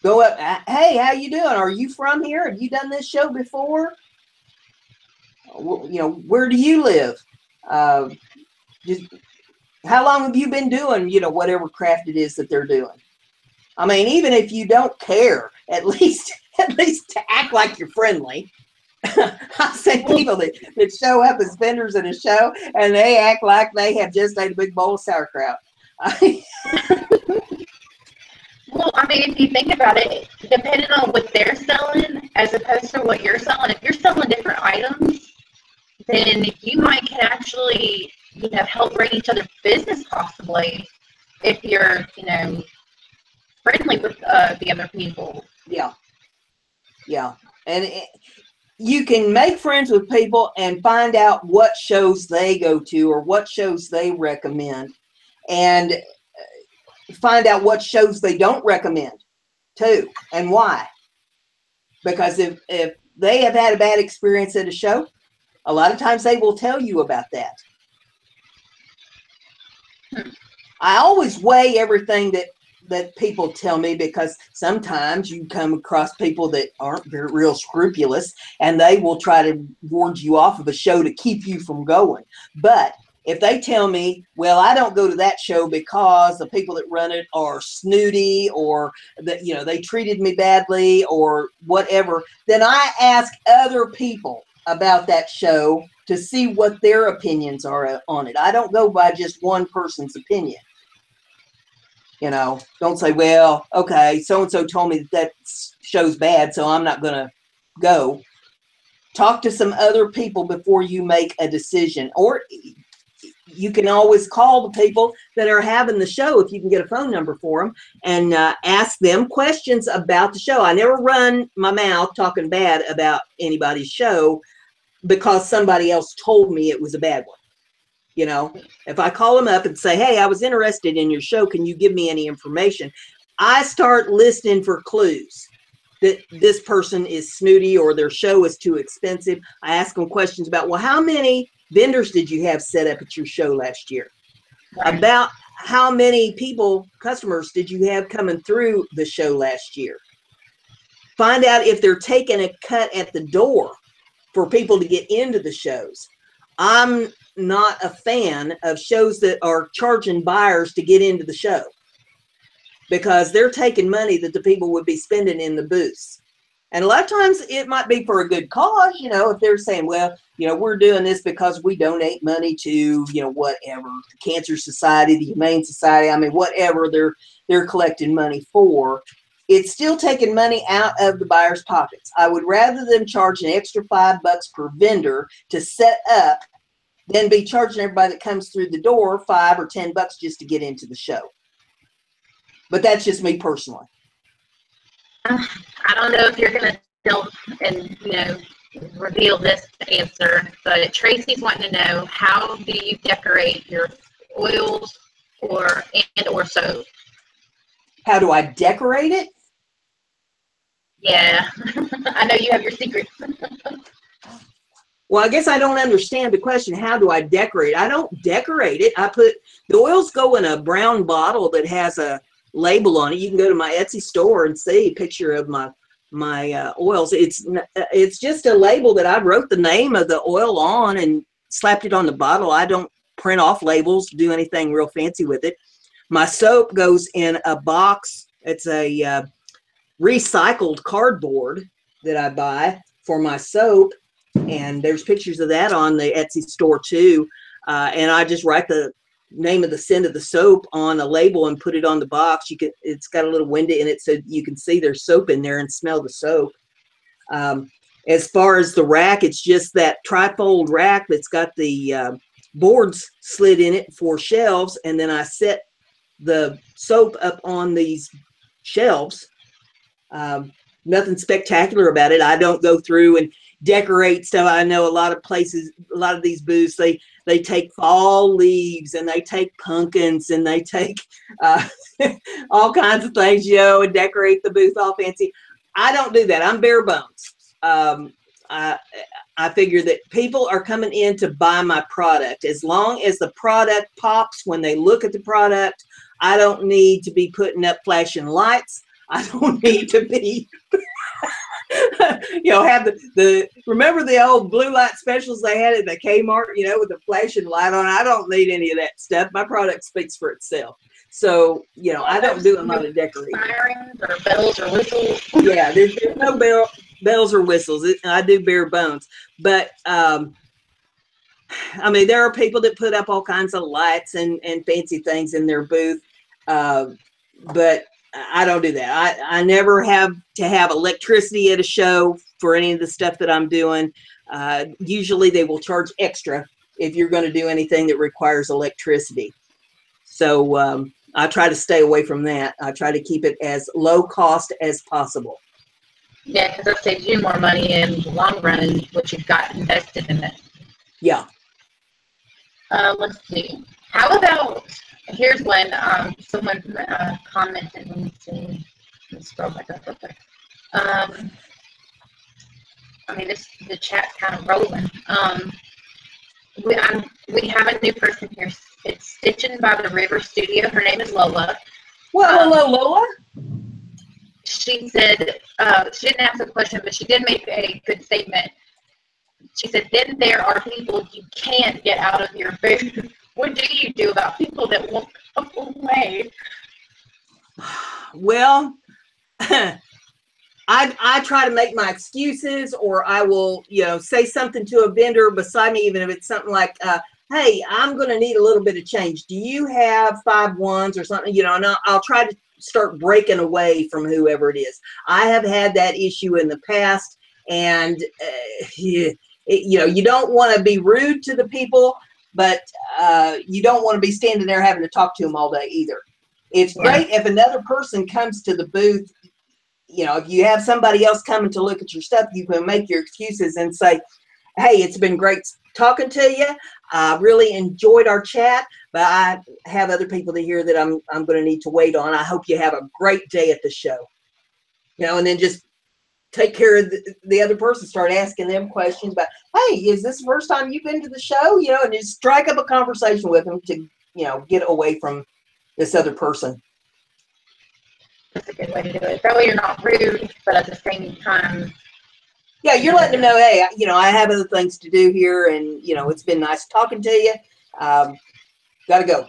Go up, hey, how you doing? Are you from here? Have you done this show before? You know, where do you live? How long have you been doing, you know, whatever craft it is that they're doing? I mean, even if you don't care, at least to act like you're friendly. I've seen people that show up as vendors at a show and they act like they have just ate a big bowl of sauerkraut. Well, I mean, if you think about it, depending on what they're selling as opposed to what you're selling, if you're selling different items, then you might can actually, you know, help bring each other's business possibly if you're, you know, friendly with the other people. Yeah. Yeah. And you can make friends with people and find out what shows they go to or what shows they recommend, and find out what shows they don't recommend too, and why. Because if they have had a bad experience at a show, a lot of times they will tell you about that. I always weigh everything that people tell me, because sometimes you come across people that aren't very real scrupulous and they will try to ward you off of a show to keep you from going. But if they tell me, well, I don't go to that show because the people that run it are snooty, or that, you know, they treated me badly or whatever, then I ask other people about that show to see what their opinions are on it. I don't go by just one person's opinion. You know, don't say, well, okay, so-and-so told me that show's bad, so I'm not going to go. Talk to some other people before you make a decision. Or you can always call the people that are having the show, if you can get a phone number for them, and ask them questions about the show. I never run my mouth talking bad about anybody's show because somebody else told me it was a bad one. You know, if I call them up and say, hey, I was interested in your show, can you give me any information? I start listening for clues that this person is snooty or their show is too expensive. I ask them questions about, well, how many vendors did you have set up at your show last year? Right. About how many customers did you have coming through the show last year? Find out if they're taking a cut at the door for people to get into the shows. I'm not a fan of shows that are charging buyers to get into the show, because they're taking money that the people would be spending in the booths. And a lot of times it might be for a good cause, you know, if they're saying, well, you know, we're doing this because we donate money to, you know, whatever, the Cancer Society, the Humane Society, I mean, whatever they're collecting money for, it's still taking money out of the buyer's pockets. I would rather them charge an extra $5 per vendor to set up than be charging everybody that comes through the door $5 or $10 just to get into the show. But that's just me personally. I don't know if you're going to tell and, you know, reveal this answer, but Tracy's wanting to know, how do you decorate your oils or soap? How do I decorate it? Yeah, I know you have your secrets. Well, I guess I don't understand the question. How do I decorate? I don't decorate it. I put the oils go in a brown bottle that has a label on it. You can go to my Etsy store and see a picture of my oils. It's just a label that I wrote the name of the oil on and slapped it on the bottle. I don't print off labels, do anything real fancy with it. My soap goes in a box. It's a recycled cardboard that I buy for my soap, and there's pictures of that on the Etsy store too. And I just write the name of the scent of the soap on a label and put it on the box. It's got a little window in it so you can see there's soap in there and smell the soap. As far as the rack, it's just that trifold rack that's got the boards slid in it for shelves, and then I set the soap up on these shelves. Nothing spectacular about it. I don't go through and decorate stuff. I know a lot of places, a lot of these booths, they take fall leaves and they take pumpkins and they take all kinds of things, you know, and decorate the booth all fancy. I don't do that. I'm bare bones. I figure that people are coming in to buy my product. As long as the product pops when they look at the product, I don't need to be putting up flashing lights. I don't need to be, you know, have remember the old blue light specials they had at the Kmart, you know, with the flashing light on. I don't need any of that stuff. My product speaks for itself. So, you know, I don't do a lot of decorating. Sirens or bells or whistles? Yeah, there's no bells or whistles. I do bare bones. But, I mean, there are people that put up all kinds of lights and fancy things in their booth. But I don't do that. I never have to have electricity at a show for any of the stuff that I'm doing. Usually they will charge extra if you're going to do anything that requires electricity. So I try to stay away from that. I try to keep it as low cost as possible. Yeah, because that saves you more money in the long run in what you've got invested in it. Yeah. Let's see. How about, here's when someone commented. Let me see. Let me scroll back up real quick. I mean, the chat's kind of rolling. We have a new person here. It's Stitching by the River Studio. Her name is Lola. Well, hello, Lola. She said, she didn't ask a question, but she did make a good statement. She said, then there are people you can't get out of your booth. What do you do about people that won't come away? Well, I try to make my excuses, or I will, you know, say something to a vendor beside me, even if it's something like, hey, I'm going to need a little bit of change. Do you have 5 ones or something? You know, and I'll try to start breaking away from whoever it is. I have had that issue in the past, and you know, you don't want to be rude to the people, but you don't want to be standing there having to talk to them all day either. It's great if another person comes to the booth. You know, if you have somebody else coming to look at your stuff, you can make your excuses and say, hey, it's been great talking to you. I really enjoyed our chat, but I have other people to hear that I'm going to need to wait on. I hope you have a great day at the show. You know, and then just take care of the other person, start asking them questions about, hey, is this the first time you've been to the show? You know, and just strike up a conversation with them to, you know, get away from this other person. That's a good way to do it. That way you're not rude, but at the same time. Yeah, you're letting them know, hey, you know, I have other things to do here, and, you know, it's been nice talking to you. Got to go.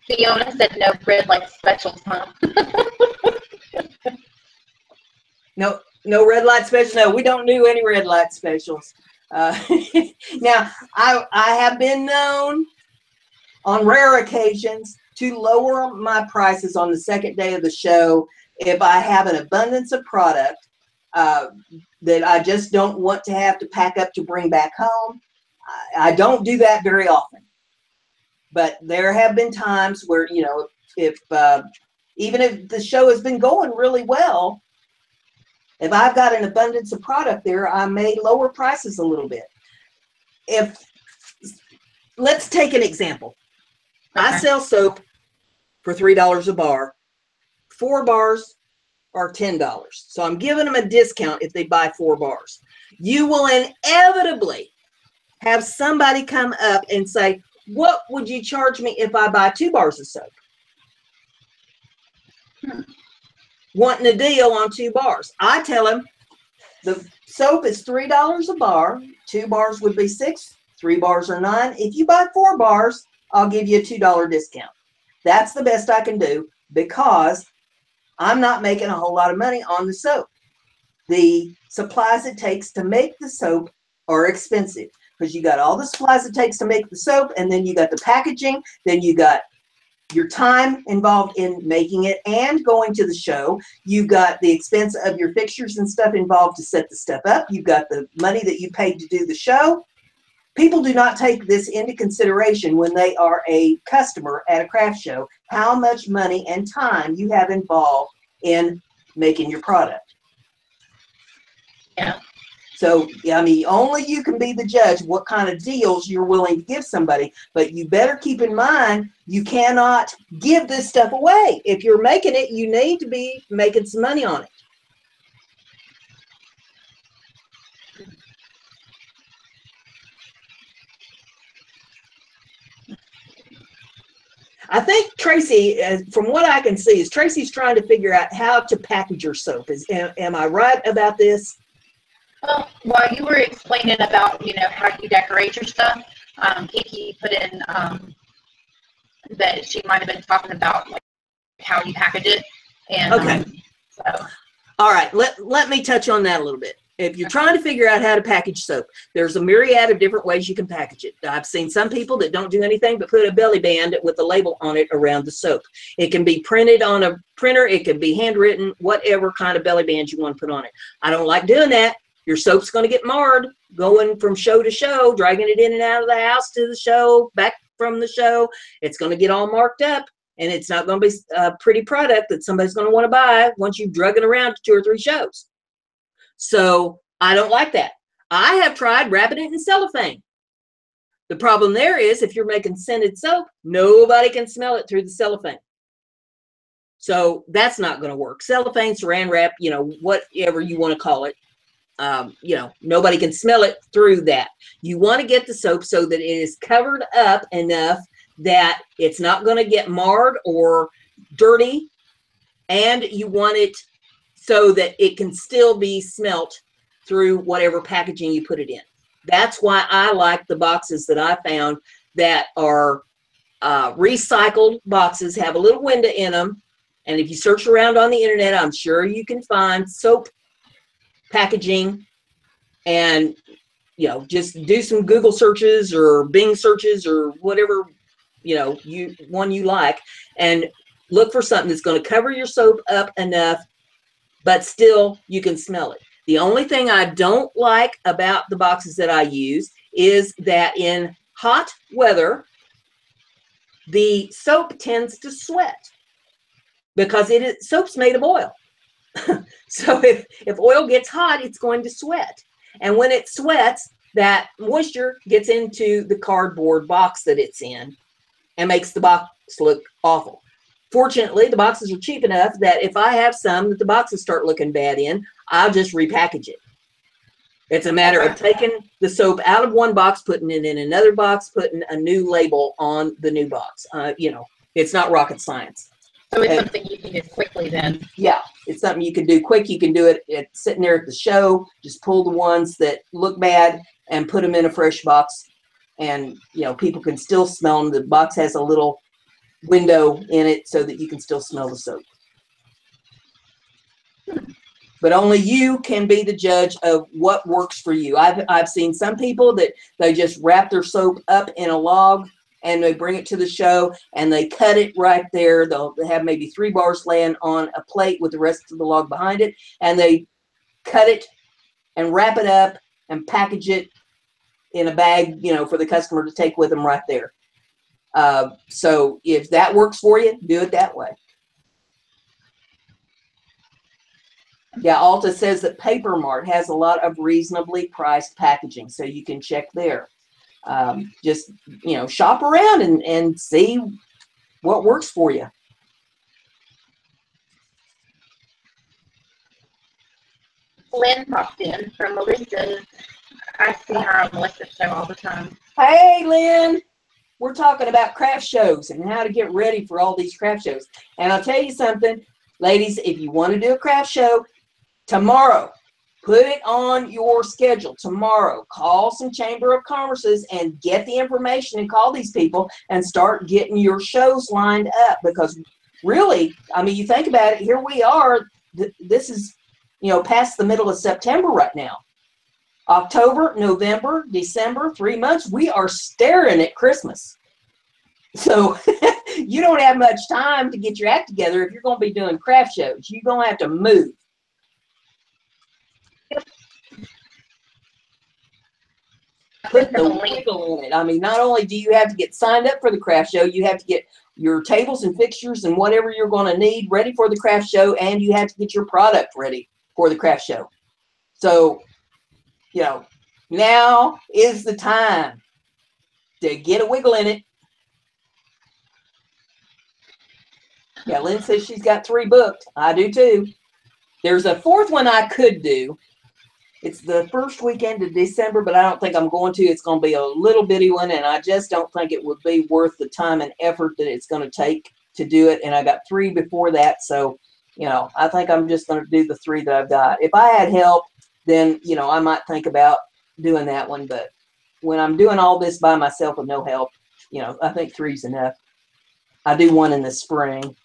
Fiona said no red light specials, huh? No, no red light special. No, we don't do any red light specials. Now, I have been known on rare occasions to lower my prices on the second day of the show if I have an abundance of product that I just don't want to have to pack up to bring back home. I don't do that very often. But there have been times where, you know, if even if the show has been going really well, if I've got an abundance of product there, I may lower prices a little bit. Let's take an example. Okay. I sell soap for $3 a bar. 4 bars are $10. So I'm giving them a discount if they buy 4 bars. You will inevitably have somebody come up and say, what would you charge me if I buy 2 bars of soap? Wanting a deal on 2 bars. I tell them the soap is $3 a bar. 2 bars would be $6. 3 bars are $9. If you buy 4 bars, I'll give you a $2 discount. That's the best I can do because I'm not making a whole lot of money on the soap. The supplies it takes to make the soap are expensive because you got all the supplies it takes to make the soap, and then you got the packaging, then you got your time involved in making it and going to the show. You've got the expense of your fixtures and stuff involved to set the stuff up. You've got the money that you paid to do the show. People do not take this into consideration when they are a customer at a craft show, how much money and time you have involved in making your product. Yeah. So, I mean, only you can be the judge what kind of deals you're willing to give somebody, but you better keep in mind you cannot give this stuff away. If you're making it, you need to be making some money on it. I think Tracy, from what I can see, is Tracy's trying to figure out how to package your soap. Am I right about this? Well, while you were explaining about, you know, how you decorate your stuff, Kiki put in that she might have been talking about like how you package it. And okay. So. All right, let me touch on that a little bit. If you're trying to figure out how to package soap, there's a myriad of different ways you can package it. I've seen some people that don't do anything but put a belly band with a label on it around the soap. It can be printed on a printer. It can be handwritten, whatever kind of belly band you want to put on it. I don't like doing that. Your soap's going to get marred going from show to show, dragging it in and out of the house to the show, back from the show. It's going to get all marked up, and it's not going to be a pretty product that somebody's going to want to buy once you've drug it around to 2 or 3 shows. So I don't like that. I have tried wrapping it in cellophane. The problem there is if you're making scented soap, nobody can smell it through the cellophane. So that's not going to work. Cellophane, saran wrap, you know, whatever you want to call it. You know, nobody can smell it through that. You want to get the soap so that it is covered up enough that it's not going to get marred or dirty, and you want it so that it can still be smelt through whatever packaging you put it in. That's why I like the boxes that I found that are recycled boxes, have a little window in them, and if you search around on the internet, I'm sure you can find soap packaging, and you know, just do some Google searches or Bing searches or whatever, you know, you like, and look for something that's going to cover your soap up enough but still you can smell it. The only thing I don't like about the boxes that I use is that in hot weather the soap tends to sweat because soap's made of oil. So if oil gets hot, it's going to sweat. And when it sweats, that moisture gets into the cardboard box that it's in and makes the box look awful. Fortunately, the boxes are cheap enough that if I have some that the boxes start looking bad in, I'll just repackage it. It's a matter of taking the soap out of one box, putting it in another box, putting a new label on the new box. You know, it's not rocket science. So it's something you can do quickly then. Yeah, it's something you can do quick. You can do it sitting there at the show. Just pull the ones that look bad and put them in a fresh box. And, you know, people can still smell them. The box has a little window in it so that you can still smell the soap. But only you can be the judge of what works for you. I've seen some people that they just wrap their soap up in a log and they bring it to the show and they cut it right there. They'll have maybe 3 bars laying on a plate with the rest of the log behind it, and they cut it and wrap it up and package it in a bag, you know, for the customer to take with them right there. So if that works for you, do it that way. Yeah, Alta says that Paper Mart has a lot of reasonably priced packaging, so you can check there. Just, you know, shop around and see what works for you. Lynn popped in from Melissa. I see her on Melissa's show all the time. Hey, Lynn. We're talking about craft shows and how to get ready for all these craft shows. And I'll tell you something, ladies, if you want to do a craft show, tomorrow, put it on your schedule. Tomorrow, call some Chamber of Commerce's and get the information and call these people and start getting your shows lined up. Because really, I mean, you think about it, here we are. This is, you know, past the middle of September right now. October, November, December, 3 months, we are staring at Christmas. So you don't have much time to get your act together if you're going to be doing craft shows. You're going to have to move. Put the wiggle in it. I mean, not only do you have to get signed up for the craft show, you have to get your tables and fixtures and whatever you're going to need ready for the craft show, and you have to get your product ready for the craft show. So, you know, now is the time to get a wiggle in it. Yeah, Lynn says she's got 3 booked. I do too. There's a 4th one I could do. It's the first weekend of December, but I don't think I'm going to. It's going to be a little bitty one, and I just don't think it would be worth the time and effort that it's going to take to do it. And I got 3 before that, so, you know, I think I'm just going to do the 3 that I've got. If I had help, then, you know, I might think about doing that one. But when I'm doing all this by myself with no help, you know, I think 3's enough. I do one in the spring,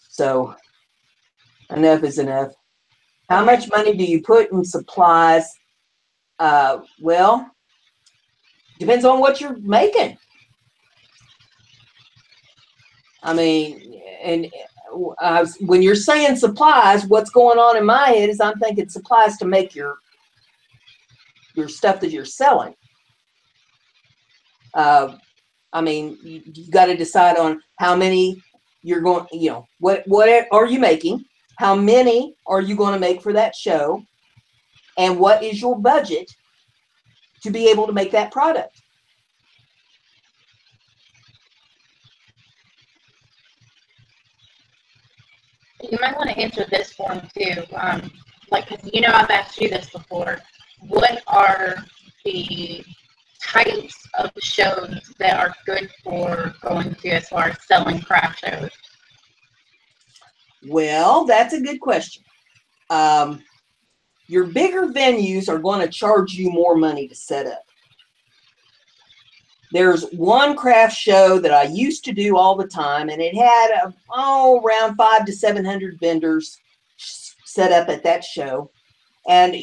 so enough is enough. How much money do you put in supplies? Well, depends on what you're making. I mean, and when you're saying supplies, what's going on in my head is I'm thinking supplies to make your stuff that you're selling. I mean, you got to decide on how many you're going, you know, what are you making? How many are you going to make for that show? And what is your budget to be able to make that product? You might want to answer this one too. Like, 'cause you know, I've asked you this before. What are the types of shows that are good for going to as far as selling craft shows? Well, that's a good question. Your bigger venues are going to charge you more money to set up. There's one craft show that I used to do all the time, and it had around 500 to 700 vendors set up at that show, and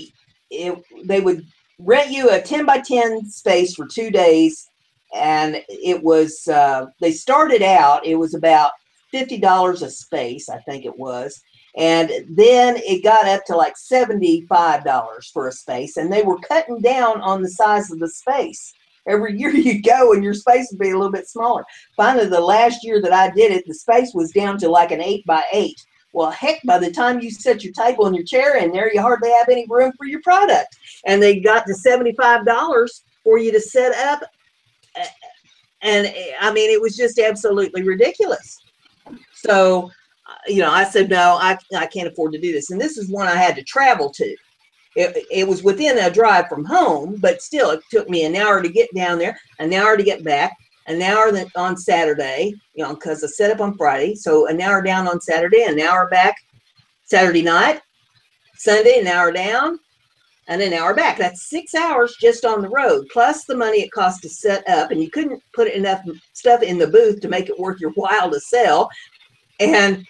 they would rent you a 10 by 10 space for 2 days, and it was they started out, it was about $50 a space, I think it was. And then it got up to like $75 for a space, and they were cutting down on the size of the space. Every year you go and your space would be a little bit smaller. Finally, the last year that I did it, the space was down to like an 8 by 8. Well, heck, by the time you set your table and your chair in there, you hardly have any room for your product. And they got to $75 for you to set up. And I mean, it was just absolutely ridiculous. So, you know, I said, no, I can't afford to do this. And this is one I had to travel to. It was within a drive from home, but still, it took me an hour to get down there, an hour to get back, an hour on Saturday, you know, because I set up on Friday. So an hour down on Saturday, an hour back Saturday night, Sunday, an hour down. and an hour back. That's 6 hours just on the road, plus the money it costs to set up. And you couldn't put enough stuff in the booth to make it worth your while to sell. And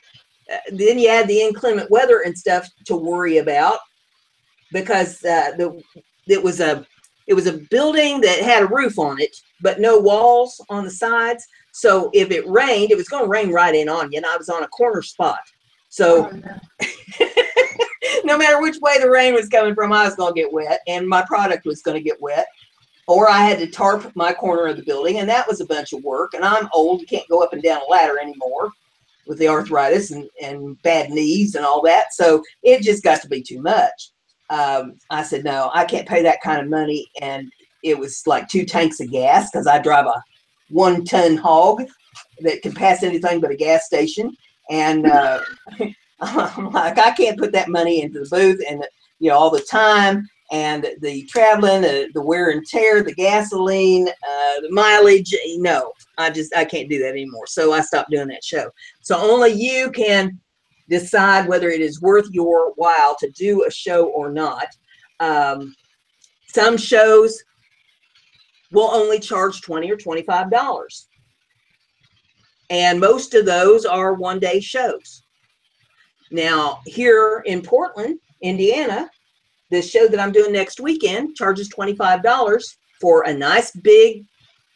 then you add the inclement weather and stuff to worry about, because it was a building that had a roof on it, but no walls on the sides. So if it rained, it was going to rain right in on you. And I was on a corner spot. So no matter which way the rain was coming from, I was going to get wet, and my product was going to get wet. Or I had to tarp my corner of the building, and that was a bunch of work. And I'm old. You can't go up and down a ladder anymore with the arthritis and bad knees and all that. So it just got to be too much. I said, no, I can't pay that kind of money. And it was like 2 tanks of gas, because I drive a 1-ton hog that can pass anything but a gas station. And I'm like, I can't put that money into the booth, and all the time, and the traveling, the wear and tear, the gasoline, the mileage. No, I can't do that anymore. So I stopped doing that show. So only you can decide whether it is worth your while to do a show or not. Some shows will only charge $20 or $25. And most of those are one-day shows. Now, here in Portland, Indiana, this show that I'm doing next weekend charges $25 for a nice big,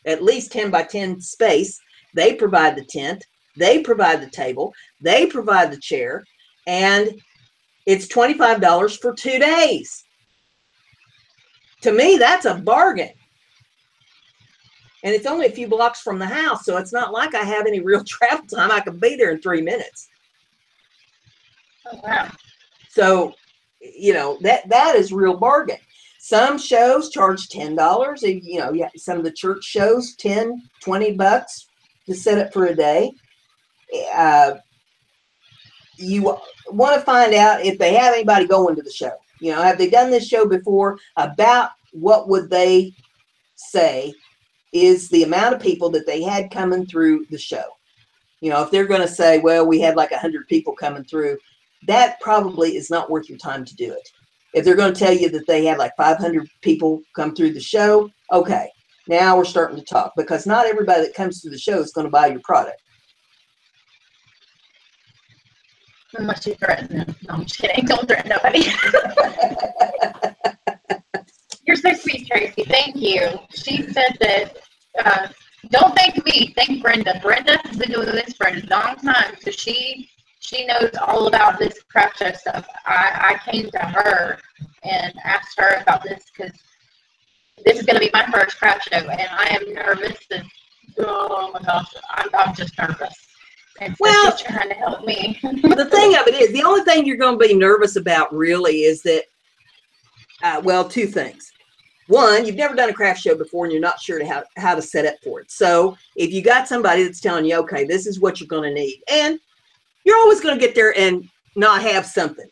at least 10 by 10 space. They provide the tent. They provide the table. They provide the chair. And it's $25 for 2 days. To me, that's a bargain. And it's only a few blocks from the house, so it's not like I have any real travel time. I could be there in 3 minutes. Oh, wow. So, that is real bargain. Some shows charge $10. Some of the church shows, $10, $20 to set up for a day. You want to find out if they have anybody going to the show. Have they done this show before? About what would they say is the amount of people that they had coming through the show. If they're going to say, well, we had like 100 people coming through, that probably is not worth your time to do it. If they're going to tell you that they had like 500 people come through the show, okay, now we're starting to talk, because not everybody that comes through the show is going to buy your product. Unless you threaten them. No, I'm just kidding. Don't threaten nobody. You're so sweet, Tracy. Thank you. She said that, don't thank me. Thank Brenda. Brenda has been doing this for a long time, so she knows all about this craft show stuff. I came to her and asked her about this, because this is going to be my first craft show, and I am nervous. Oh my gosh, I'm just nervous. And so well, she's trying to help me. The thing of it is, the only thing you're going to be nervous about really is that, well, 2 things. One, you've never done a craft show before, and you're not sure how to set up for it. So if you got somebody that's telling you, okay, this is what you're going to need, and you're always going to get there and not have something,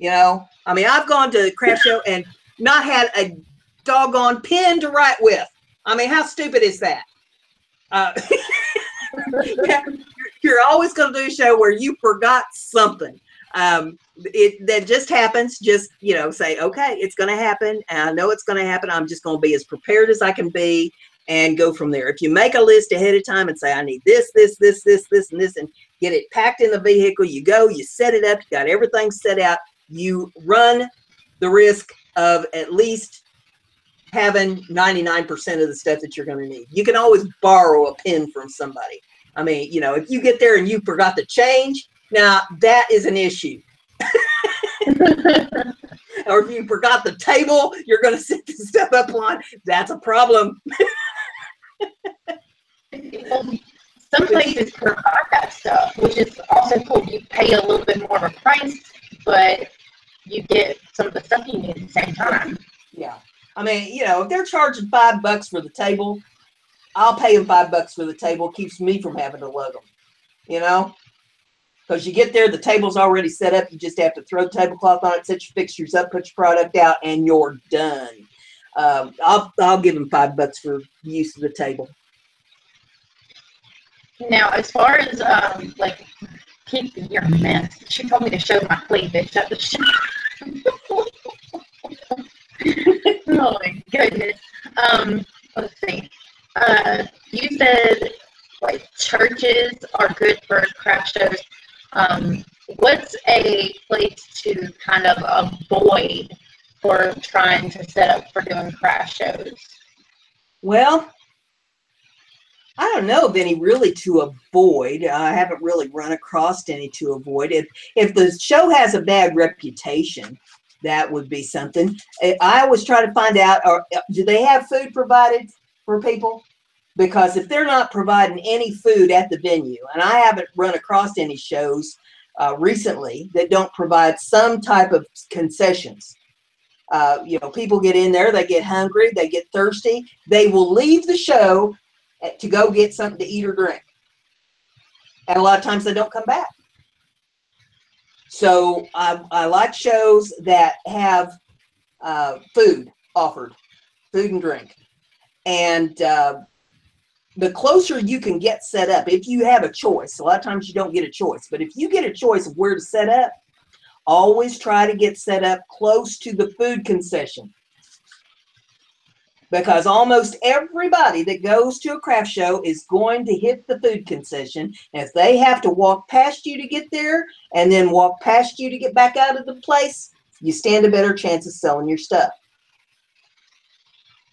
I mean, I've gone to a craft show and not had a doggone pen to write with. I mean, how stupid is that? You're always going to do a show where you forgot something. That just happens. Just, say, okay, it's going to happen. And I know it's going to happen. I'm just going to be as prepared as I can be and go from there. If you make a list ahead of time and say, I need this, this, this, this, this, and this, and get it packed in the vehicle, you go, you set it up, you got everything set out, you run the risk of at least having 99% of the stuff that you're going to need. You can always borrow a pen from somebody. I mean, if you get there and you forgot the change, now that is an issue. Or if you forgot the table you're going to set the stuff up on, that's a problem. Some places provide that stuff, which is also cool. You pay a little bit more of a price, but you get some of the stuff you need at the same time. Yeah. I mean, if they're charging $5 for the table, I'll pay them $5 for the table. It keeps me from having to lug them, because you get there, the table's already set up. You just have to throw the tablecloth on it, set your fixtures up, put your product out, and you're done. I'll give them $5 for use of the table. Now, as far as like keeping your mess, she told me to show my cleavage. Let's see. You said like churches are good for craft shows. What's a place to kind of avoid for trying to set up for doing craft shows? Well, I don't know of any really to avoid. I haven't really run across any to avoid. If the show has a bad reputation, that would be something. I always try to find out, do they have food provided for people? Because if they're not providing any food at the venue, and I haven't run across any shows recently that don't provide some type of concessions. You know, people get in there, they get hungry, they get thirsty, they will leave the show to go get something to eat or drink. And a lot of times they don't come back. So I like shows that have food offered, food and drink. And the closer you can get set up, if you have a choice, a lot of times you don't get a choice, but if you get a choice of where to set up, always try to get set up close to the food concession. Because almost everybody that goes to a craft show is going to hit the food concession. And if they have to walk past you to get there and then walk past you to get back out of the place, you stand a better chance of selling your stuff.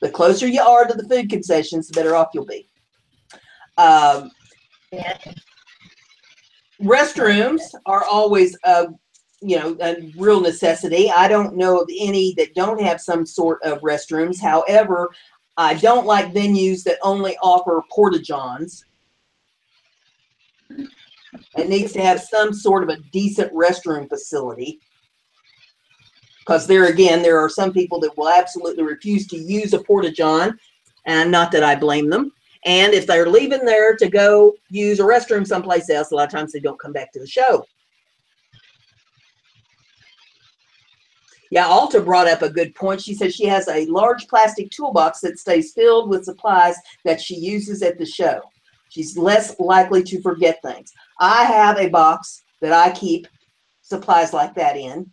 The closer you are to the food concessions, the better off you'll be. Restrooms are always a real necessity. I don't know of any that don't have some sort of restrooms. However, I don't like venues that only offer porta-johns. It needs to have some sort of a decent restroom facility. Because there are some people that will absolutely refuse to use a porta-john, and not that I blame them. And if they're leaving there to go use a restroom someplace else, a lot of times they don't come back to the show. Yeah, Alta brought up a good point. She says she has a large plastic toolbox that stays filled with supplies that she uses at the show. She's less likely to forget things. I have a box that I keep supplies like that in,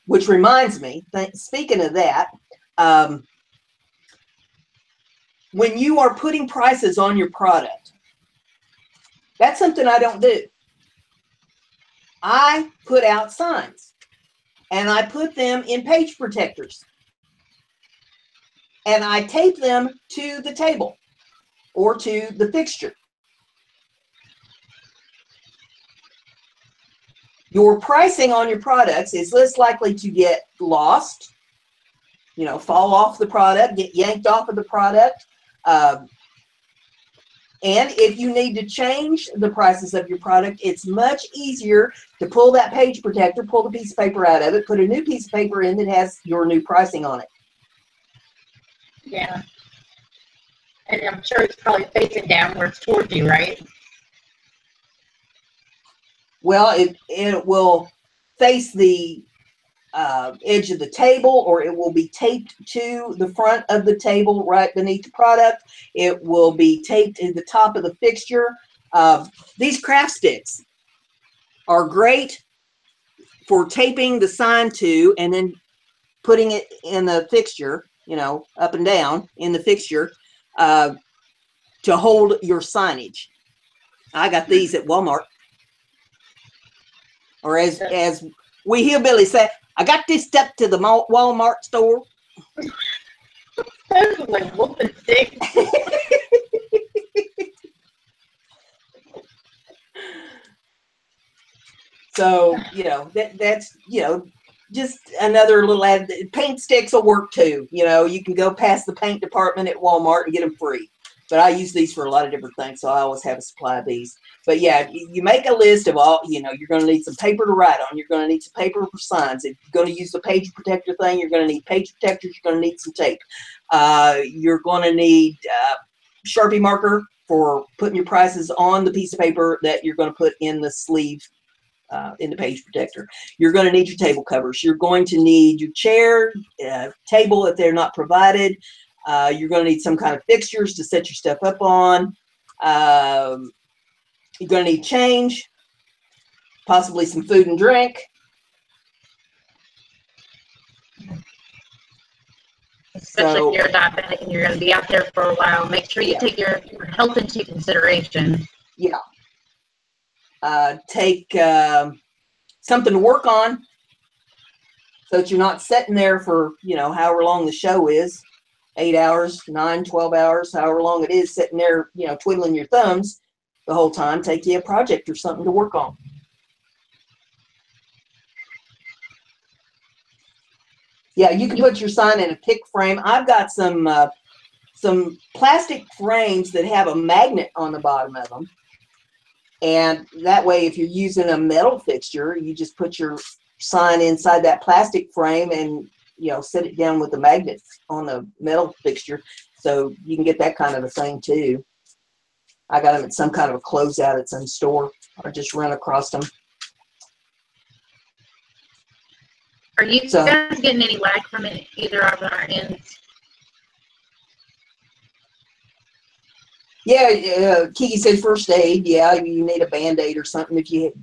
which reminds me, speaking of that, when you are putting prices on your product, that's something I don't do. I put out signs. And I put them in page protectors. And I tape them to the table or to the fixture. Your pricing on your products is less likely to get lost, fall off the product, get yanked off of the product. And if you need to change the prices of your product, it's much easier to pull that page protector, pull the piece of paper out of it, put a new piece of paper in that has your new pricing on it. Yeah. And I'm sure it's probably facing downwards towards you, right? Well, it will face the edge of the table, or it will be taped to the front of the table right beneath the product. It will be taped to the top of the fixture. These craft sticks are great for taping the sign to and then putting it in the fixture, up and down in the fixture to hold your signage. I got these at Walmart. Or as we hillbillies say, I got this stuff to the Walmart store. Those are like whooping sticks. So, that's, just another little add. Paint sticks will work too. You can go past the paint department at Walmart and get them free. But I use these for a lot of different things, so I always have a supply of these. But yeah, you make a list of all, you're going to need some paper to write on. You're going to need some paper for signs. If you're going to use the page protector thing, you're going to need page protectors. You're going to need some tape. You're going to need Sharpie marker for putting your prices on the piece of paper that you're going to put in the sleeve in the page protector. You're going to need your table covers. You're going to need your chair, table if they're not provided. You're going to need some kind of fixtures to set your stuff up on. You're going to need change, possibly some food and drink. Especially So, if you're a diabetic and you're going to be out there for a while. Make sure you take your health into consideration. yeah. Take something to work on so that you're not sitting there for, however long the show is, 8 hours, 9, 12 hours, however long it is, sitting there, twiddling your thumbs the whole time. Take you a project or something to work on. Yeah, you can put your sign in a pick frame. I've got some plastic frames that have a magnet on the bottom of them. And that way, if you're using a metal fixture, you just put your sign inside that plastic frame and, set it down with the magnets on the metal fixture. So you can get that kind of a thing too. I got them at some kind of a closeout at some store, or just run across them. Are you guys getting any lag from it, either of our ends? Yeah, Kiki says first aid. Yeah, you need a Band-Aid or something if you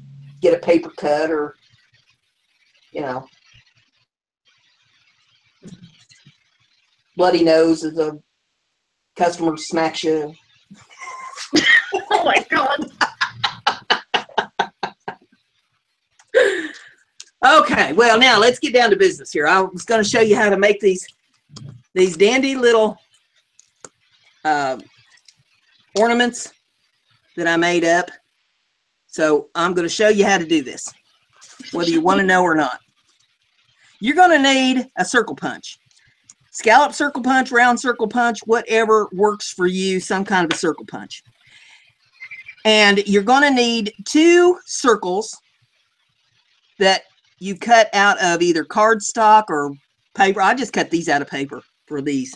get a paper cut or, bloody nose as a customer smacks you. Oh my God. Okay, well, now let's get down to business here. I was going to show you how to make these dandy little ornaments that I made up. So I'm going to show you how to do this, whether you want to know or not. You're going to need a circle punch. Scallop circle punch, round circle punch, whatever works for you, some kind of a circle punch. And you're going to need 2 circles that you cut out of either cardstock or paper. I just cut these out of paper for these.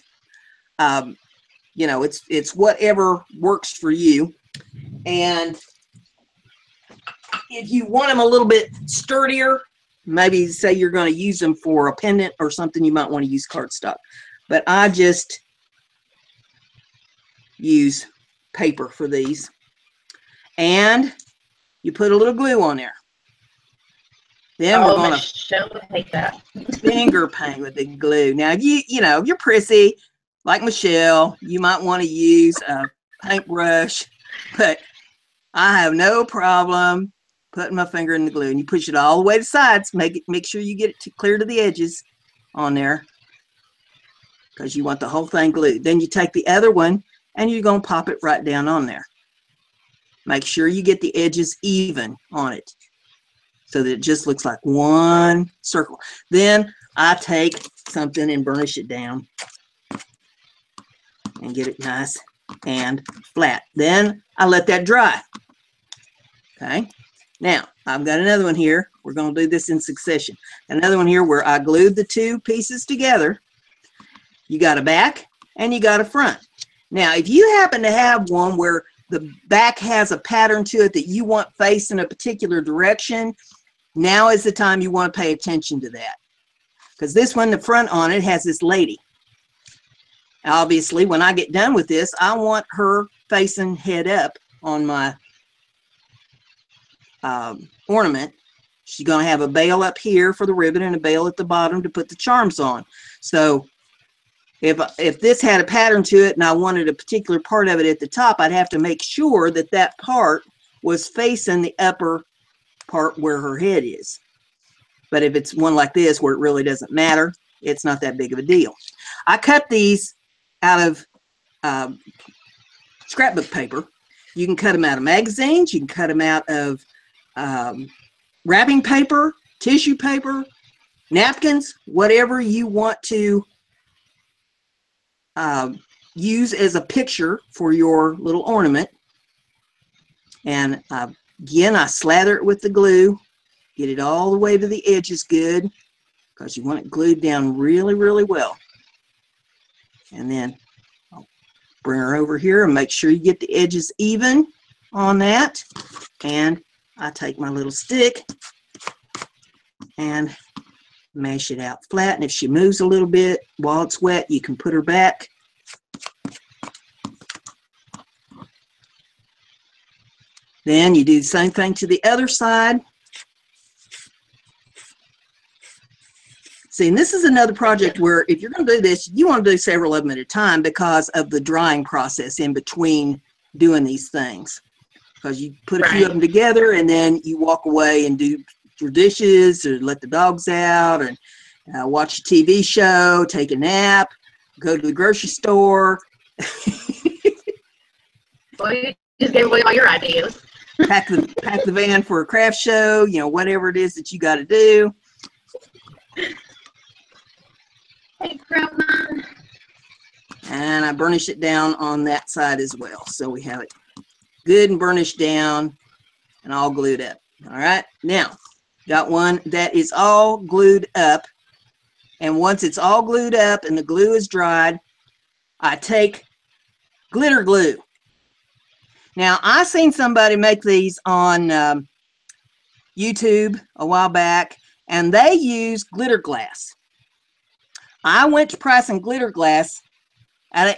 It's whatever works for you. And if you want them a little bit sturdier, maybe say you're going to use them for a pendant or something, you might want to use cardstock. But I just use paper for these. And you put a little glue on there. Then we're going to finger paint with the glue. Now, if you're prissy, like Michelle, you might want to use a paintbrush, but I have no problem putting my finger in the glue. And you push it all the way to the sides. Make sure you get it clear to the edges on there, because you want the whole thing glued. Then you take the other one and you're going to pop it right down on there. Make sure you get the edges even on it so that it just looks like one circle. Then I take something and burnish it down and get it nice and flat. Then I let that dry. Okay. Now, I've got another one here. We're going to do this in succession. Another one here where I glued the 2 pieces together. You got a back and you got a front. Now, if you happen to have one where the back has a pattern to it that you want facing a particular direction, now is the time you want to pay attention to that. Because this one, the front on it has this lady. Obviously, when I get done with this, I want her facing head up on my ornament. She's going to have a bail up here for the ribbon and a bail at the bottom to put the charms on. So if this had a pattern to it and I wanted a particular part of it at the top, I'd have to make sure that that part was facing the upper part where her head is. But if it's one like this where it really doesn't matter, it's not that big of a deal. I cut these out of scrapbook paper. You can cut them out of magazines. You can cut them out of wrapping paper, tissue paper, napkins, whatever you want to use as a picture for your little ornament. And again, I slather it with the glue, get it all the way to the edges good, because you want it glued down really, really well. And then I'll bring her over here and make sure you get the edges even on that. And I take my little stick and mash it out flat. And if she moves a little bit while it's wet, you can put her back. Then you do the same thing to the other side. See, and this is another project where if you're going to do this, you want to do several of them at a time because of the drying process in between doing these things. Because you put a few of them together and then you walk away and do your dishes or let the dogs out and watch a TV show, take a nap, go to the grocery store. Well, you just gave away all your ideas. pack the van for a craft show, you know, whatever it is that you got to do. Hey, Grandma. And I burnish it down on that side as well. So we have it good and burnished down and all glued up. All right. Now, got one that is all glued up. And once it's all glued up and the glue is dried, I take glitter glue. Now, I seen somebody make these on YouTube a while back, and they use glitter glass. I went to pricing glitter glass, and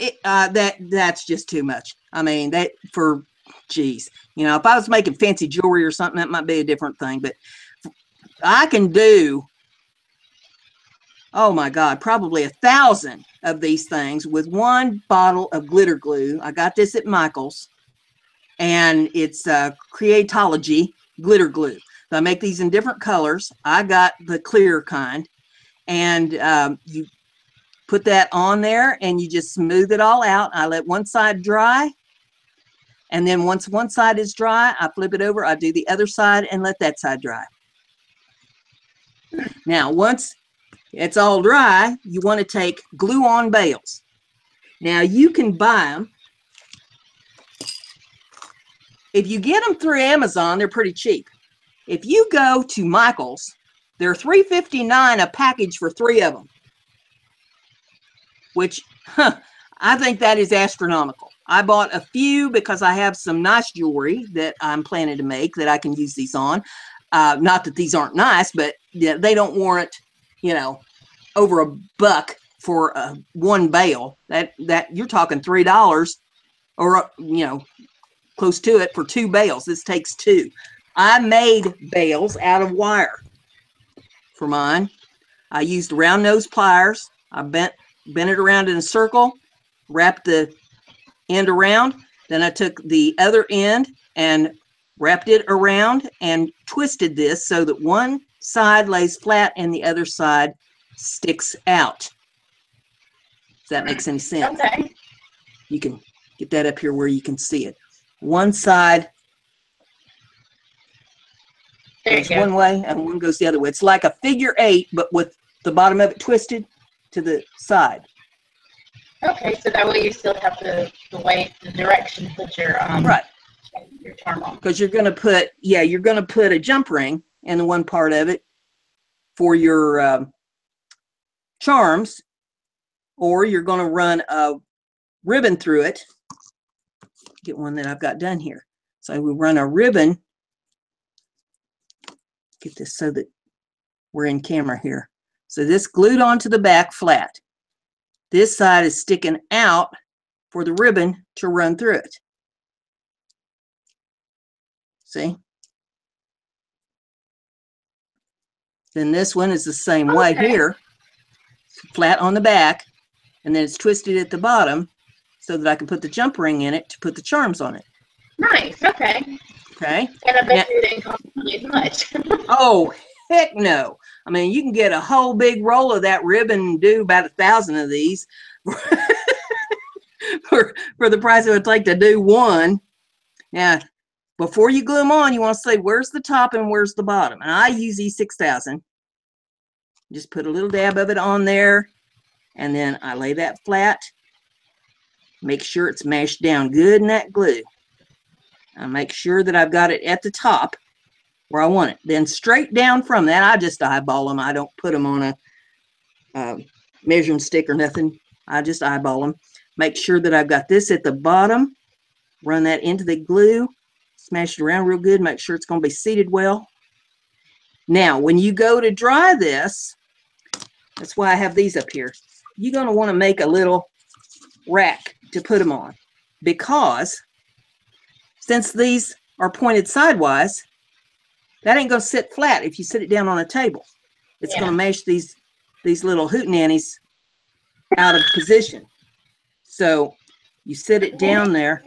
that's just too much. I mean, geez, you know, if I was making fancy jewelry or something, that might be a different thing. But I can do, oh my God, probably 1,000 of these things with one bottle of glitter glue. I got this at Michael's, and it's Creatology glitter glue. So I make these in different colors. I got the clear kind, and you put that on there and you just smooth it all out. I let one side dry, and then once one side is dry, I flip it over. I do the other side and let that side dry. Now, once it's all dry, you want to take glue-on bales. Now, you can buy them. If you get them through Amazon, they're pretty cheap. If you go to Michael's, they're $3.59 a package for 3 of them, which, I think that is astronomical. I bought a few because I have some nice jewelry that I'm planning to make that I can use these on. Not that these aren't nice, but yeah, they don't warrant, you know, over $1 for one bale. That you're talking $3 or, you know, close to it for 2 bales. This takes 2. I made bales out of wire for mine. I used round nose pliers. I bent it around in a circle, wrapped the end around. Then I took the other end and wrapped it around and twisted this so that one side lays flat and the other side sticks out. If that makes any sense. Okay. You can get that up here where you can see it. One side goes one way and one goes the other way. It's like a figure 8, but with the bottom of it twisted to the side. Okay, so that way you still have the direction to put your right. Your charm on. Because you're gonna put a jump ring in the one part of it for your charms, or you're gonna run a ribbon through it. Get one that I've got done here. So we run a ribbon. Get this so that we're in camera here. So this glued onto the back flat. This side is sticking out for the ribbon to run through it. See? Then this one is the same way here. Flat on the back, and then it's twisted at the bottom so that I can put the jump ring in it to put the charms on it. Nice, okay. Okay. And I bet you didn't cost me as much. Oh, heck no. I mean, you can get a whole big roll of that ribbon and do about 1,000 of these for the price it would take to do one. Now, before you glue them on, you want to say, where's the top and where's the bottom? And I use E6000. Just put a little dab of it on there, and then I lay that flat. Make sure it's mashed down good in that glue. I make sure that I've got it at the top where I want it. Then straight down from that, I just eyeball them. I don't put them on a measuring stick or nothing. I just eyeball them. Make sure that I've got this at the bottom. Run that into the glue. Smash it around real good. Make sure it's going to be seated well. Now, when you go to dry this, that's why I have these up here. You're going to want to make a little rack to put them on, because since these are pointed sidewise, that ain't going to sit flat if you sit it down on a table. It's going to mash these these little hootenannies out of position. So you set it down there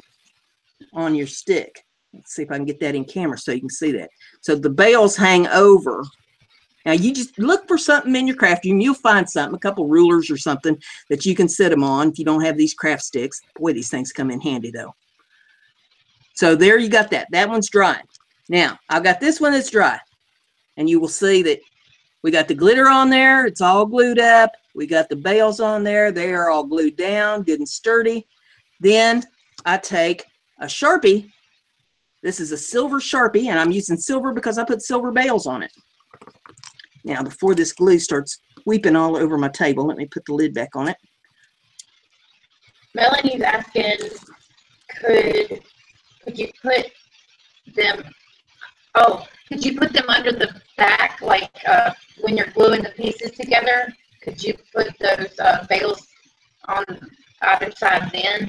on your stick. Let's see if I can get that in camera so you can see that. So the bales hang over. Now you just look for something in your craft room. You'll find something, a couple rulers or something that you can sit them on if you don't have these craft sticks. Boy, these things come in handy though. So there you got that. That one's drying. Now I've got this one that's dry. And you will see that we got the glitter on there. It's all glued up. We got the bales on there. They are all glued down, good and sturdy. Then I take a Sharpie. This is a silver Sharpie, and I'm using silver because I put silver bales on it. Now, before this glue starts weeping all over my table, let me put the lid back on it. Melanie's asking, could you put them, could you put them under the back, like when you're gluing the pieces together? Could you put those bales on either side then?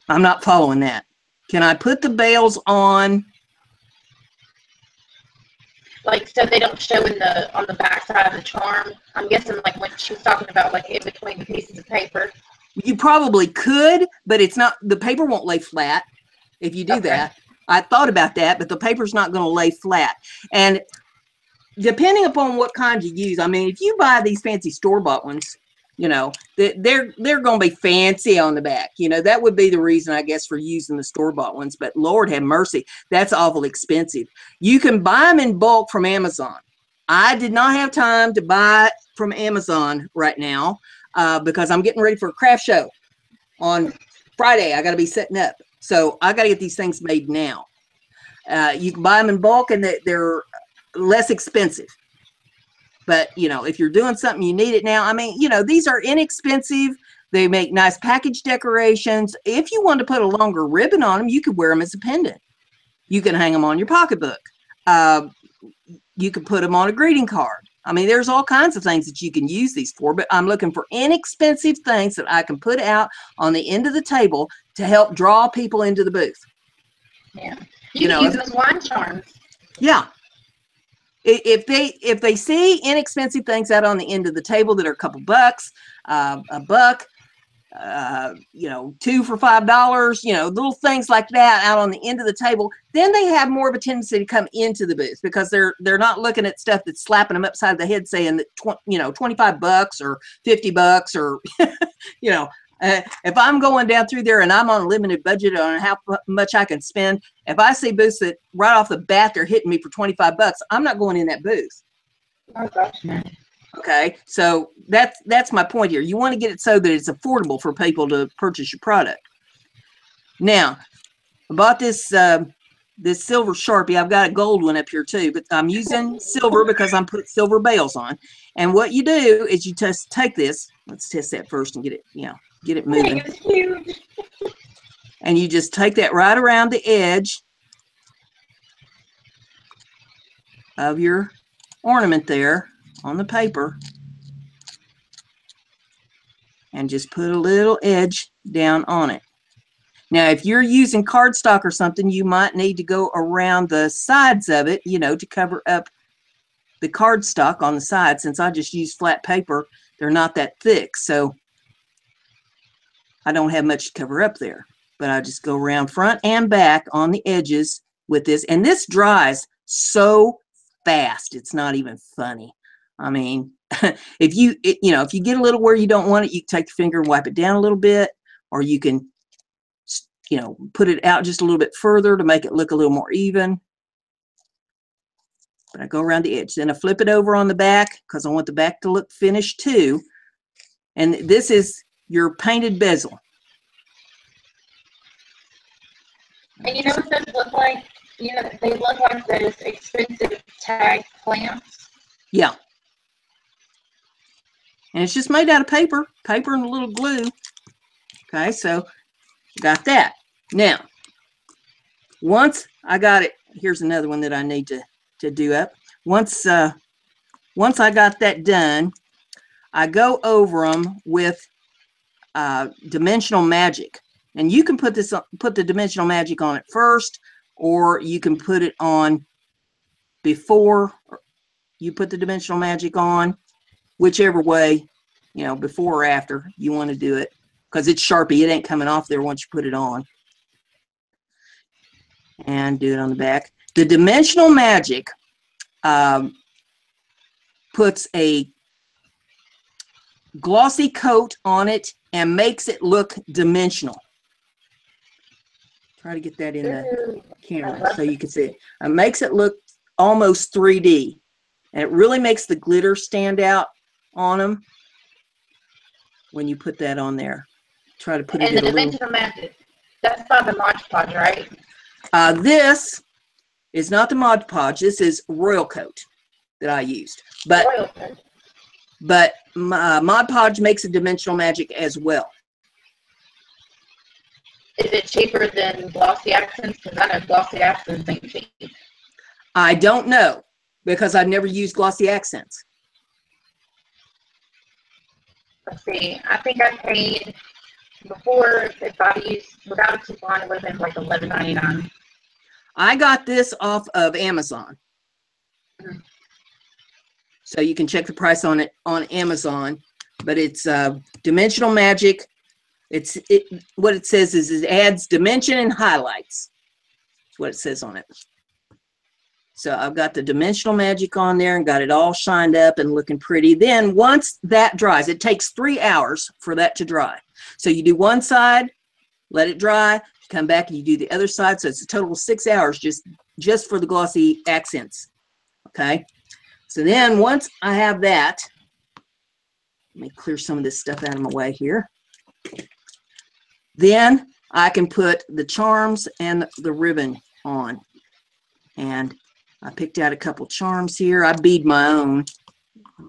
I'm not following that. Can I put the bales on? Like, so they don't show on the back side of the charm? I'm guessing like when she was talking about like in between the pieces of paper. You probably could, but it's not, the paper won't lay flat if you do that. I thought about that, but the paper's not going to lay flat. And depending upon what kind you use, I mean, if you buy these fancy store-bought ones, you know, they're going to be fancy on the back. You know, that would be the reason, I guess, for using the store-bought ones. But Lord have mercy, that's awful expensive. You can buy them in bulk from Amazon. I did not have time to buy from Amazon right now because I'm getting ready for a craft show on Friday. I got to be setting up. So I got to get these things made now. You can buy them in bulk and they're less expensive. But, you know, if you're doing something, you need it now. I mean, you know, these are inexpensive. They make nice package decorations. If you want to put a longer ribbon on them, you could wear them as a pendant. You can hang them on your pocketbook. You could put them on a greeting card. I mean, there's all kinds of things that you can use these for, but I'm looking for inexpensive things that I can put out on the end of the table to help draw people into the booth. Yeah. You can use those wine charms. Yeah. If they see inexpensive things out on the end of the table that are a couple bucks, a buck, you know, $2 for $5, you know, little things like that out on the end of the table, then they have more of a tendency to come into the booth because they're not looking at stuff that's slapping them upside the head saying that, you know, $25 or $50 or, you know, if I'm going down through there and I'm on a limited budget on how much I can spend, if I see booths that right off the bat they're hitting me for $25, I'm not going in that booth. Oh gosh, man. Okay, so that's my point here. You want to get it so that it's affordable for people to purchase your product. Now, I bought this this silver Sharpie. I've got a gold one up here too, but I'm using silver because I'm putting silver bales on. And what you do is you just take this. Let's test that first and get it, you know, get it moving. It's huge. And you just take that right around the edge of your ornament there on the paper and just put a little edge down on it. Now, if you're using cardstock or something, you might need to go around the sides of it, you know, to cover up the cardstock on the side. Since I just use flat paper, they're not that thick, so I don't have much to cover up there. But I just go around front and back on the edges with this, and this dries so fast, it's not even funny. I mean, if you get a little where you don't want it, you can take your finger and wipe it down a little bit, or you can, you know, put it out just a little bit further to make it look a little more even. But I go around the edge. Then I flip it over on the back because I want the back to look finished too. And this is your painted bezel. And you know what those look like? You know, they look like those expensive tag clamps. Yeah. And it's just made out of paper and a little glue. Okay, so got that. Now, once I got it, here's another one that I need to do up. Once I got that done, I go over them with Dimensional Magic. And you can put the Dimensional Magic on it first, or you can put it on before you put the dimensional magic on, whichever way, you know, before or after you want to do it, because it's Sharpie. It ain't coming off there once you put it on. And do it on the back. The dimensional magic puts a glossy coat on it and makes it look dimensional. Try to get that in the camera so you can see it. It makes it look almost 3D, and it really makes the glitter stand out on them when you put that on there. Try to put it in a little. And the dimensional magic, that's by the Mod Podge, right? This is not the Mod Podge. This is Royal Coat that I used. But Mod Podge makes a dimensional magic as well. Is it cheaper than Glossy Accents? Because I know Glossy Accents ain't cheap. I don't know, because I've never used Glossy Accents. Let's see. I think I paid before, if I used without a coupon, it would have been like $11.99. I got this off of Amazon. So you can check the price on it on Amazon, but it's dimensional magic. What it says is it adds dimension and highlights. That's what it says on it. So I've got the dimensional magic on there and got it all shined up and looking pretty. Then once that dries, it takes 3 hours for that to dry. So you do one side, let it dry, come back and you do the other side. So it's a total of 6 hours just for the glossy accents. Okay. So then once I have that, let me clear some of this stuff out of my way here. Then I can put the charms and the ribbon on. And I picked out a couple charms here. I bead my own.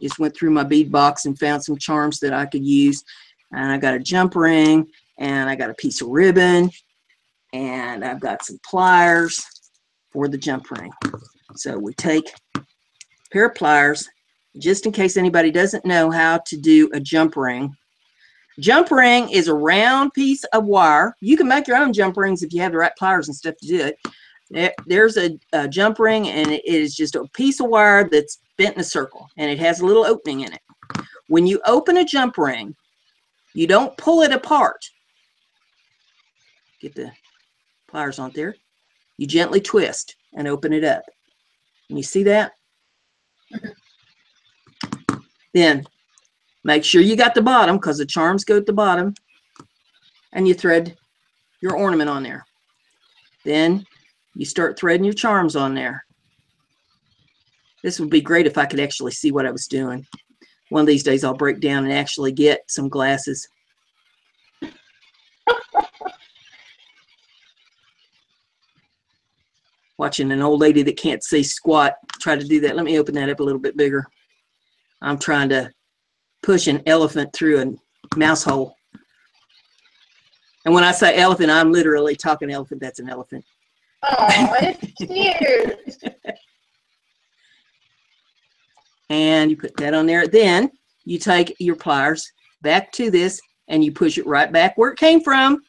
Just went through my bead box and found some charms that I could use. And I got a jump ring, and I got a piece of ribbon, and I've got some pliers for the jump ring. So we take a pair of pliers, just in case anybody doesn't know how to do a jump ring. Jump ring is a round piece of wire. You can make your own jump rings if you have the right pliers and stuff to do it. There's a jump ring, and it is just a piece of wire that's bent in a circle, and it has a little opening in it. When you open a jump ring, you don't pull it apart. Get the pliers on there. You gently twist and open it up. Can you see that? Then make sure you got the bottom, because the charms go at the bottom, and you thread your ornament on there. Then you start threading your charms on there. This would be great if I could actually see what I was doing. One of these days I'll break down and actually get some glasses. Watching an old lady that can't see squat try to do that. Let me open that up a little bit bigger. I'm trying to push an elephant through a mouse hole. And when I say elephant, I'm literally talking elephant. That's an elephant. Oh, it's cute. And you put that on there. Then you take your pliers back to this and you push it right back where it came from.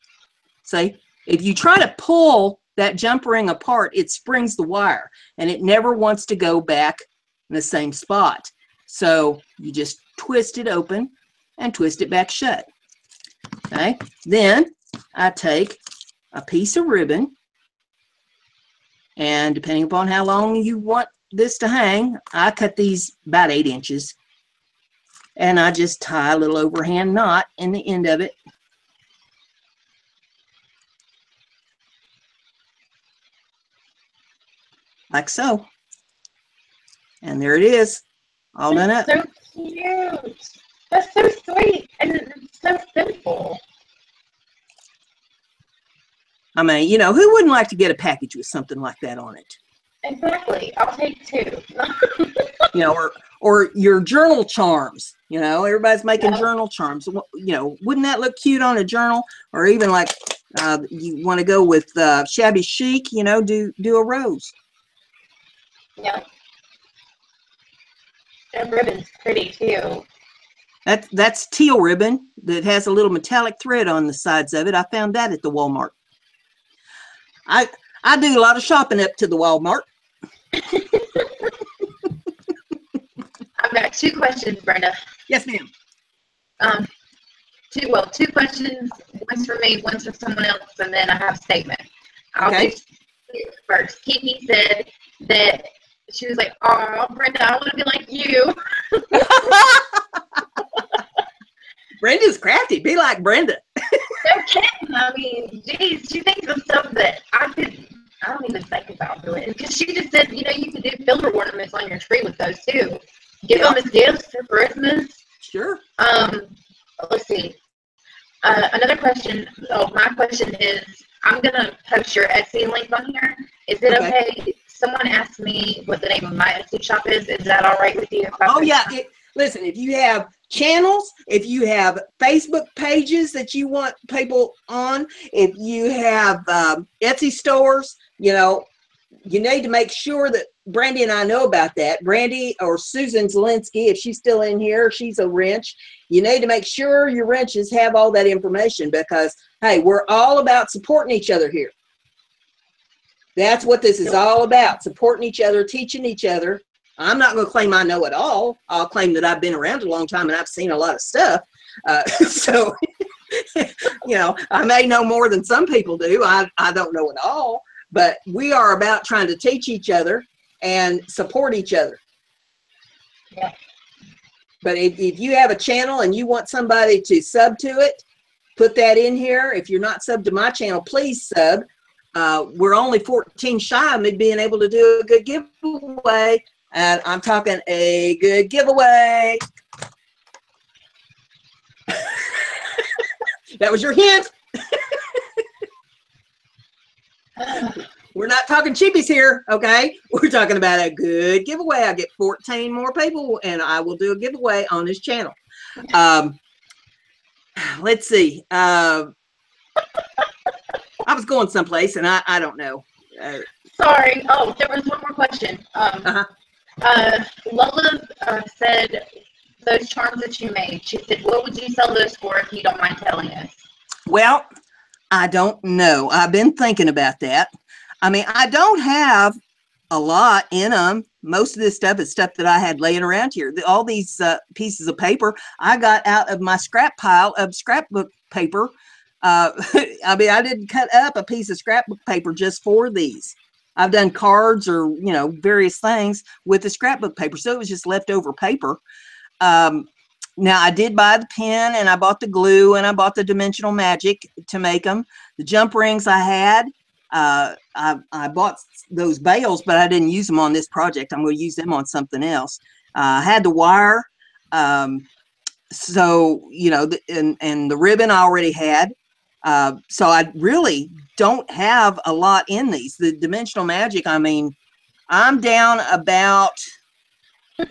See, if you try to pull that jump ring apart, it springs the wire and it never wants to go back in the same spot. So you just twist it open and twist it back shut. Okay. Then I take a piece of ribbon, and depending upon how long you want this to hang, I cut these about 8 inches, and I just tie a little overhand knot in the end of it. Like so. And there it is, all done up. So cute. That's so sweet, and it's so simple. I mean, you know, who wouldn't like to get a package with something like that on it? Exactly. I'll take 2. You know, or your journal charms. You know, everybody's making journal charms. You know, wouldn't that look cute on a journal? Or even like you want to go with shabby chic, you know, do a rose. Yeah. That ribbon's pretty too. That's teal ribbon that has a little metallic thread on the sides of it. I found that at the Walmart. I do a lot of shopping up to the Walmart. got 2 questions, Brenda. Yes, ma'am. Two questions. One's for me, one's for someone else, and then I have a statement. I'll Okay. do first. Kiki said that she was like, "Oh, Brenda, I want to be like you." Brenda's crafty. Be like Brenda. No kidding. I mean, geez, she thinks of stuff that I don't even think about doing. Because she just said, you know, you could do filler ornaments on your tree with those too. Give them as gifts for Christmas. Sure. Let's see. Another question. Oh, my question is, I'm gonna post your Etsy link on here. Is it okay? Someone asked me what the name of my Etsy shop is. Is that all right with you? Oh yeah. Listen, if you have channels, if you have Facebook pages that you want people on, if you have Etsy stores, you know, you need to make sure that Brandy and I know about that. Brandy or Susan Zielinski, if she's still in here, she's a wrench. You need to make sure your wrenches have all that information because, hey, we're all about supporting each other here. That's what this is all about, supporting each other, teaching each other. I'm not going to claim I know it all. I'll claim that I've been around a long time and I've seen a lot of stuff. So, you know, I may know more than some people do. I don't know it all. But we are about trying to teach each other and support each other. Yeah. But if you have a channel and you want somebody to sub to it, put that in here. If you're not subbed to my channel, please sub. We're only 14 shy of me being able to do a good giveaway. And I'm talking a good giveaway. That was your hint. We're not talking cheapies here, okay? We're talking about a good giveaway. I get 14 more people, and I will do a giveaway on this channel. Let's see. I was going someplace, and I don't know. Sorry. Oh, there was one more question. Lola said those charms that you made. She said, "What would you sell those for if you don't mind telling us?" Well, I don't know. I've been thinking about that. I mean, I don't have a lot in them. Most of this stuff is stuff that I had laying around here. All these pieces of paper I got out of my scrap pile of scrapbook paper. I mean, I didn't cut up a piece of scrapbook paper just for these. I've done cards or, you know, various things with the scrapbook paper. So it was just leftover paper. Now, I did buy the pen, and I bought the glue, and I bought the dimensional magic to make them. The jump rings I had, I bought those bales, but I didn't use them on this project. I'm going to use them on something else. I had the wire. So, you know, and the ribbon I already had. So I really don't have a lot in these. The dimensional magic, I mean, I'm down about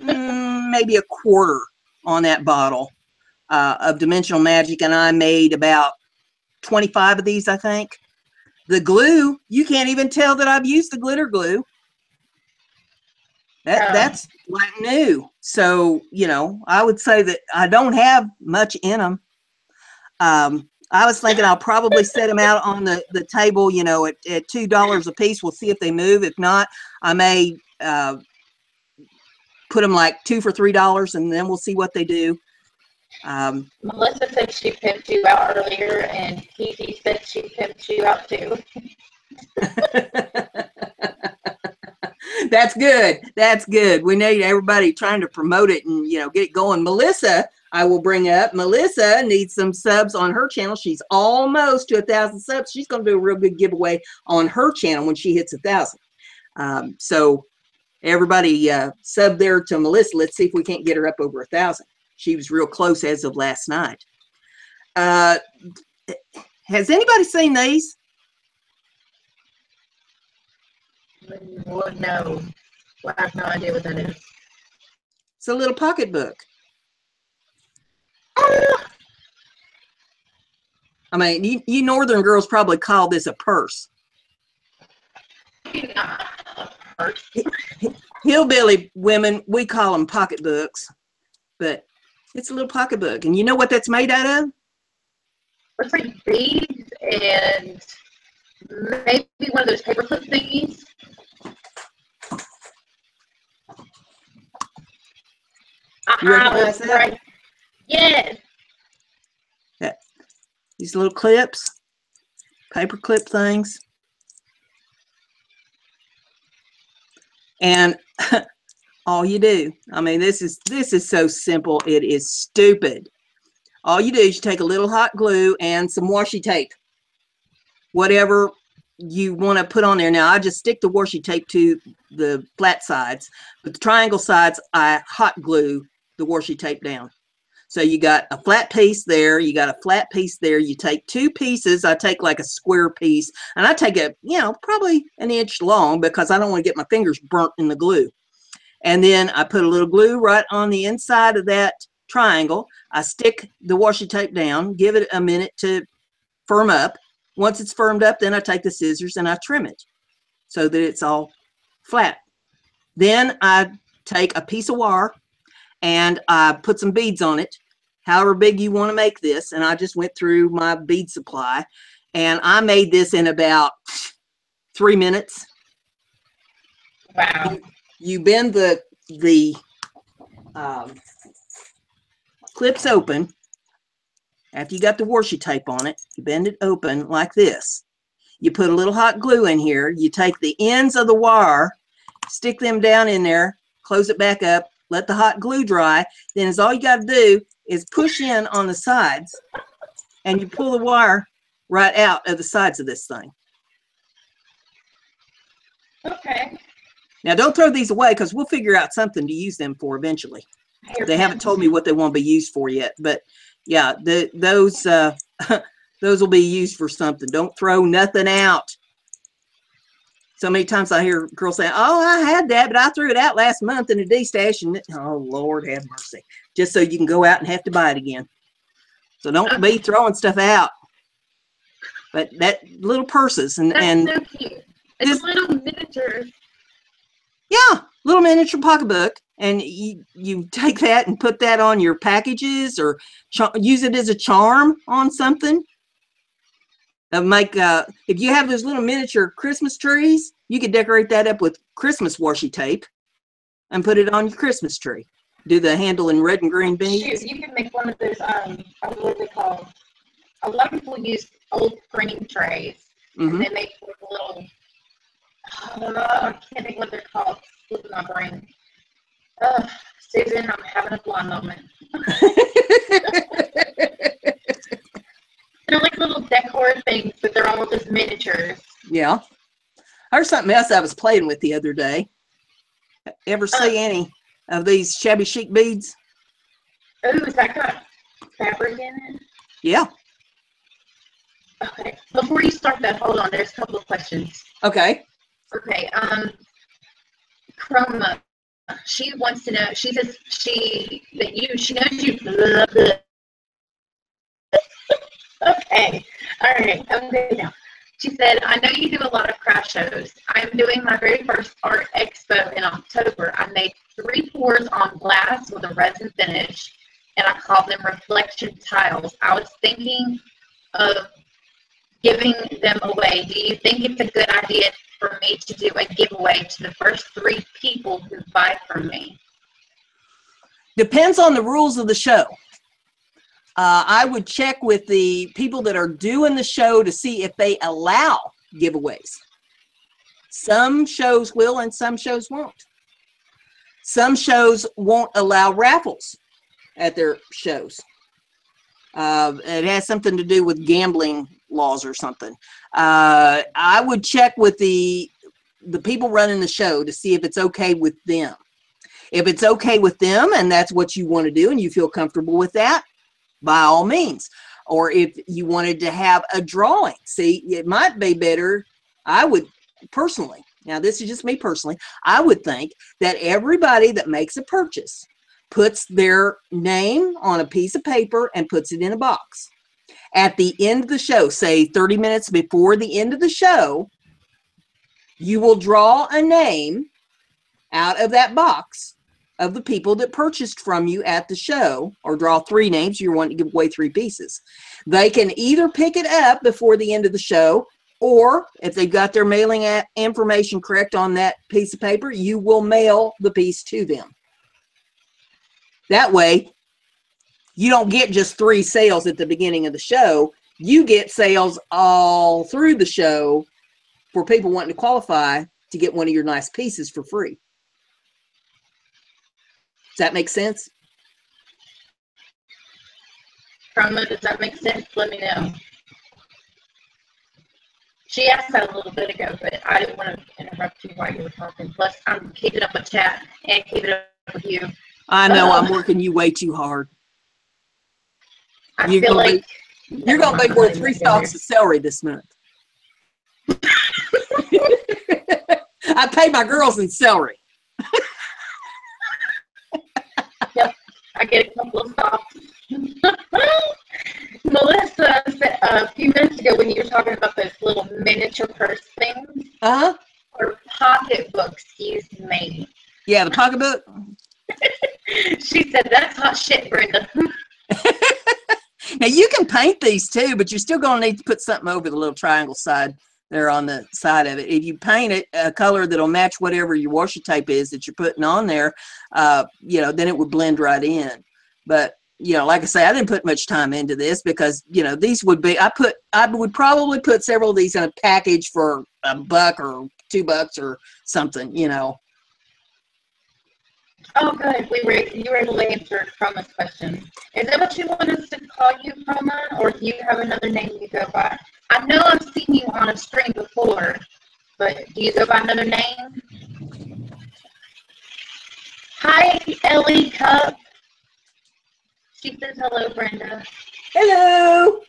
maybe a quarter on that bottle of dimensional magic, and I made about 25 of these, I think. The glue, you can't even tell that I've used the glitter glue. That's like new. So, you know, I would say that I don't have much in them. I was thinking I'll probably set them out on the table, you know, at $2 a piece. We'll see if they move. If not, I may put them like 2 for $3, and then we'll see what they do. Melissa said she pimped you out earlier, and Kiki said she pimped you out too. That's good. That's good. We need everybody trying to promote it and, you know, get it going. Melissa, I will bring up. Melissa needs some subs on her channel. She's almost to 1,000 subs. She's going to do a real good giveaway on her channel when she hits 1,000. So everybody sub there to Melissa. Let's see if we can't get her up over 1,000. She was real close as of last night. Has anybody seen these? Well, no. Well, I have no idea what that is. It's a little pocketbook. I mean, you northern girls probably call this a purse. Hillbilly women, we call them pocketbooks, but it's a little pocketbook. And you know what that's made out of? Looks like beads and maybe one of those paperclip thingies. You recognize that? Right. Yes. These little clips, paper clip things. And all you do, I mean, this is so simple. It is stupid. All you do is you take a little hot glue and some washi tape, whatever you want to put on there. Now, I just stick the washi tape to the flat sides, but the triangle sides, I hot glue the washi tape down. So you got a flat piece there, you got a flat piece there. You take two pieces. I take like a square piece, and I take a, probably an inch long because I don't want to get my fingers burnt in the glue. And then I put a little glue right on the inside of that triangle. I stick the washi tape down, give it a minute to firm up. Once it's firmed up, then I take the scissors and I trim it so that it's all flat. Then I take a piece of wire and I put some beads on it, however big you want to make this. And I just went through my bead supply, and I made this in about 3 minutes. Wow. You bend the clips open. After you got the washi tape on it, you bend it open like this. You put a little hot glue in here. You take the ends of the wire, stick them down in there, close it back up, let the hot glue dry. Then is all you got to do is push in on the sides, and you pull the wire right out of the sides of this thing. Okay. Now, don't throw these away because we'll figure out something to use them for eventually. They haven't told me what they want to be used for yet, but yeah, those will be used for something. Don't throw nothing out. So many times I hear girls say, "Oh, I had that, but I threw it out last month in a D-stash." And oh, Lord have mercy. Just so you can go out and have to buy it again. So don't be throwing stuff out. But that little purses and so cute. It's just little miniature. Yeah, little miniature pocketbook, and you take that and put that on your packages or use it as a charm on something. If you have those little miniature Christmas trees, you could decorate that up with Christmas washi tape and put it on your Christmas tree. Do the handle in red and green beads. Shoot, you can make one of those, what are they called? A lot of people use old printing trays, and they make like a little, I can't think what they're called. It's slipping my brain. Susan, I'm having a blonde moment. They're like little decor things, but they're all just miniatures. Yeah. Here's something else I was playing with the other day. Ever see any of these shabby chic beads? Oh, is that got fabric in it? Yeah. Okay. Before you start that, hold on. There's a couple of questions. Okay. Okay. Chroma. She wants to know. She says she knows you. Blah, blah. Okay. All right. I'm good now. She said, I know you do a lot of craft shows. I'm doing my very first art expo in October. I made 3 pours on glass with a resin finish, and I call them reflection tiles. I was thinking of giving them away. Do you think it's a good idea for me to do a giveaway to the first 3 people who buy from me? Depends on the rules of the show. I would check with the people that are doing the show to see if they allow giveaways. Some shows will and some shows won't. Some shows won't allow raffles at their shows. It has something to do with gambling laws or something. I would check with the people running the show to see if it's okay with them. If it's okay with them and that's what you want to do and you feel comfortable with that, by all means. Or if you wanted to have a drawing, see, it might be better. I would personally, now this is just me personally, I would think that everybody that makes a purchase puts their name on a piece of paper and puts it in a box. At the end of the show, say 30 minutes before the end of the show, you will draw a name out of that box of the people that purchased from you at the show, or draw 3 names. You're wanting to give away 3 pieces. They can either pick it up before the end of the show, or if they've got their mailing information correct on that piece of paper, you will mail the piece to them. That way, you don't get just 3 sales at the beginning of the show. You get sales all through the show for people wanting to qualify to get one of your nice pieces for free. Does that make sense? Promo, does that make sense? Let me know. She asked that a little bit ago, but I didn't want to interrupt you while you were talking. Plus, I'm keeping up with chat and keeping up with you. I know I'm working you way too hard. I feel like you're going to be worth 3 stalks of celery this month. I pay my girls in celery. Yep, I get a couple of stalks. Melissa said a few minutes ago when you were talking about those little miniature purse things, or pocketbooks, excuse me. Yeah, the pocketbook. She said that's hot shit, Brenda. Now you can paint these too, but you're still going to need to put something over the little triangle side there on the side of it. If you paint it a color that'll match whatever your washi tape is that you're putting on there, you know, then it would blend right in. But you know, like I say, I didn't put much time into this because, you know, these would be, I would probably put several of these in a package for $1 or $2 or something, you know. Oh, good. You were able to answer Proma's question. Is that what you want us to call you, Proma, or do you have another name you go by? I know I've seen you on a screen before, but do you go by another name? Hi, Ellie Cup. She says hello, Brenda. Hello.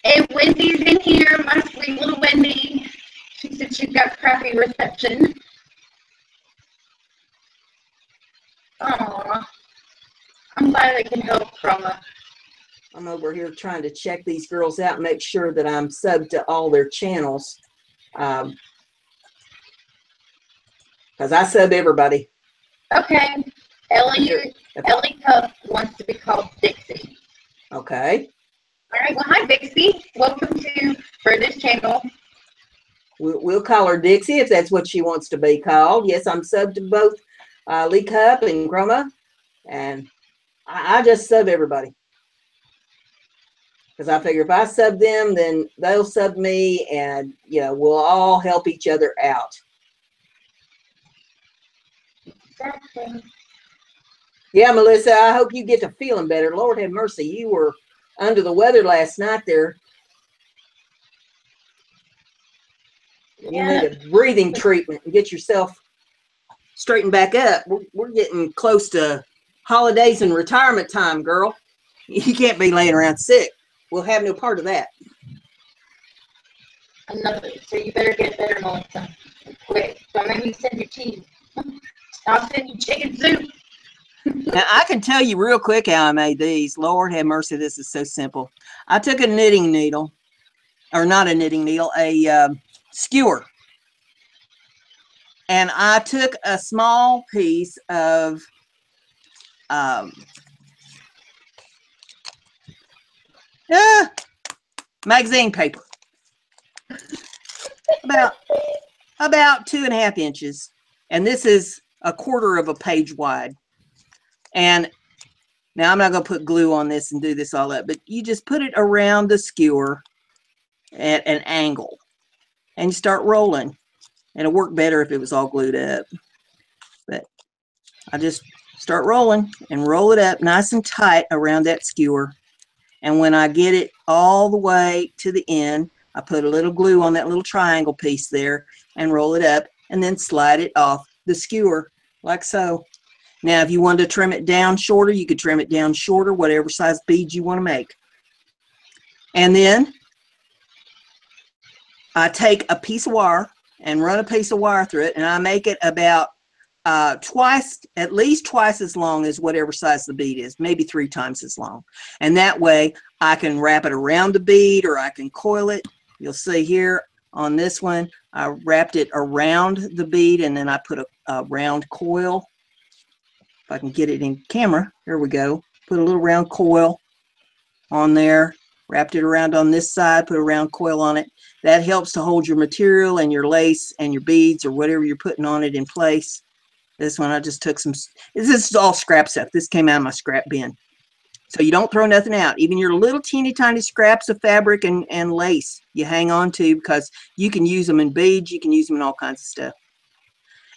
And Wendy's in here, my sweet little Wendy. She said she's got crappy reception. Aww. I'm glad I can help, Proma. I'm over here trying to check these girls out and make sure that I'm subbed to all their channels. Because I sub everybody. Okay. Ellie Cup wants to be called Dixie. Okay. All right. Well, hi, Dixie. Welcome to Brenda's channel. We'll call her Dixie if that's what she wants to be called. Yes, I'm subbed to both Lee Cup and Chroma. And I just sub everybody. Because I figure if I sub them, then they'll sub me, and, you know, we'll all help each other out. Exactly. Yeah, Melissa, I hope you get to feeling better. Lord have mercy. You were under the weather last night there. You need a breathing treatment and get yourself straightened back up. We're getting close to holidays and retirement time, girl. You can't be laying around sick. We'll have no part of that. So you better get better, Melissa. Quick. Don't make me send you cheese. I'll send you chicken soup. Now, I can tell you real quick how I made these. Lord have mercy, this is so simple. I took a knitting needle, or not a knitting needle, a skewer. And I took a small piece of magazine paper. About 2.5 inches. And this is 1/4 of a page wide. And now I'm not going to put glue on this and do this all up, but you just put it around the skewer at an angle and you start rolling. And it'll work better if it was all glued up. But I just start rolling and roll it up nice and tight around that skewer. And when I get it all the way to the end, I put a little glue on that little triangle piece there and roll it up and then slide it off the skewer like so. Now, if you wanted to trim it down shorter, you could trim it down shorter, whatever size beads you want to make. And then I take a piece of wire and run a piece of wire through it, and I make it about at least twice as long as whatever size the bead is, maybe 3 times as long. And that way I can wrap it around the bead, or I can coil it. You'll see here on this one, I wrapped it around the bead, and then I put a round coil. If I can get it in camera, there we go. Put a little round coil on there, wrapped it around on this side, put a round coil on it. That helps to hold your material and your lace and your beads or whatever you're putting on it in place. This one, I just took some, this is all scrap stuff. This came out of my scrap bin. So you don't throw nothing out. Even your little teeny tiny scraps of fabric and lace, you hang on to, because you can use them in beads. You can use them in all kinds of stuff.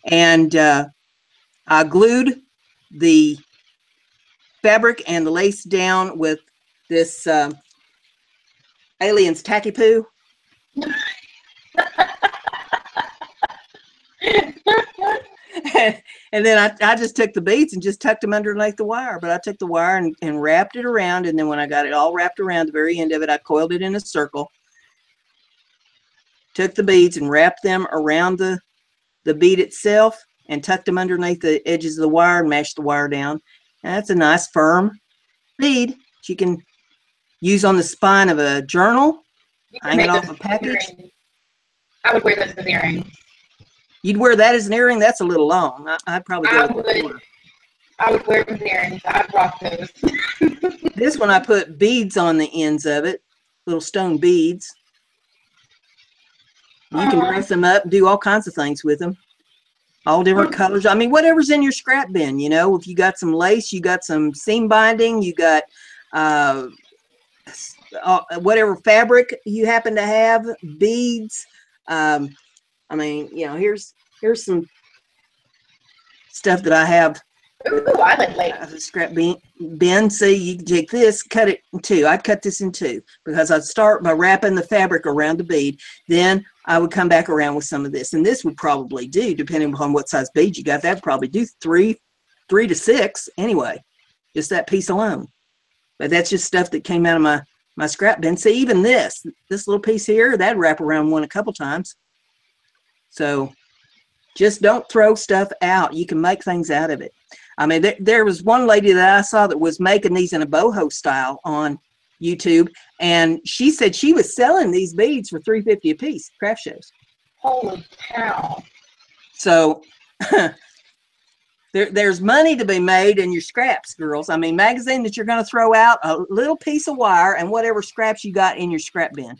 And I glued the fabric and the lace down with this Aliens Tacky Poo. And then I just took the beads and just tucked them underneath the wire. But I took the wire and wrapped it around. And then when I got it all wrapped around the very end of it, I coiled it in a circle. Took the beads and wrapped them around the bead itself and tucked them underneath the edges of the wire and mashed the wire down. And that's a nice firm bead that you can use on the spine of a journal, hang it off a package. I would wear this as earrings. You'd wear that as an earring? That's a little long. I'd probably go with the I would wear them as earrings. I'd rock those. This one I put beads on the ends of it, little stone beads. You can dress them up, do all kinds of things with them. All different colors. I mean, whatever's in your scrap bin, you know. If you got some lace, you got some seam binding, you got whatever fabric you happen to have, beads. I mean, you know, here's some stuff that I have. Ooh, I like lace. A scrap bin. See, you can take this, cut it in two. I'd cut this in two because I'd start by wrapping the fabric around the bead. Then I would come back around with some of this. And this would probably do, depending upon what size bead you got, that would probably do three to six anyway, just that piece alone. But that's just stuff that came out of my scrap bin. See, even this little piece here, that'd wrap around one a couple times. So just don't throw stuff out. You can make things out of it. I mean, there was one lady that I saw that was making these in a boho style on YouTube, and she said she was selling these beads for $3.50 a piece, craft shows. Holy cow. So there's money to be made in your scraps, girls. I mean, magazine that you're going to throw out, a little piece of wire, and whatever scraps you got in your scrap bin,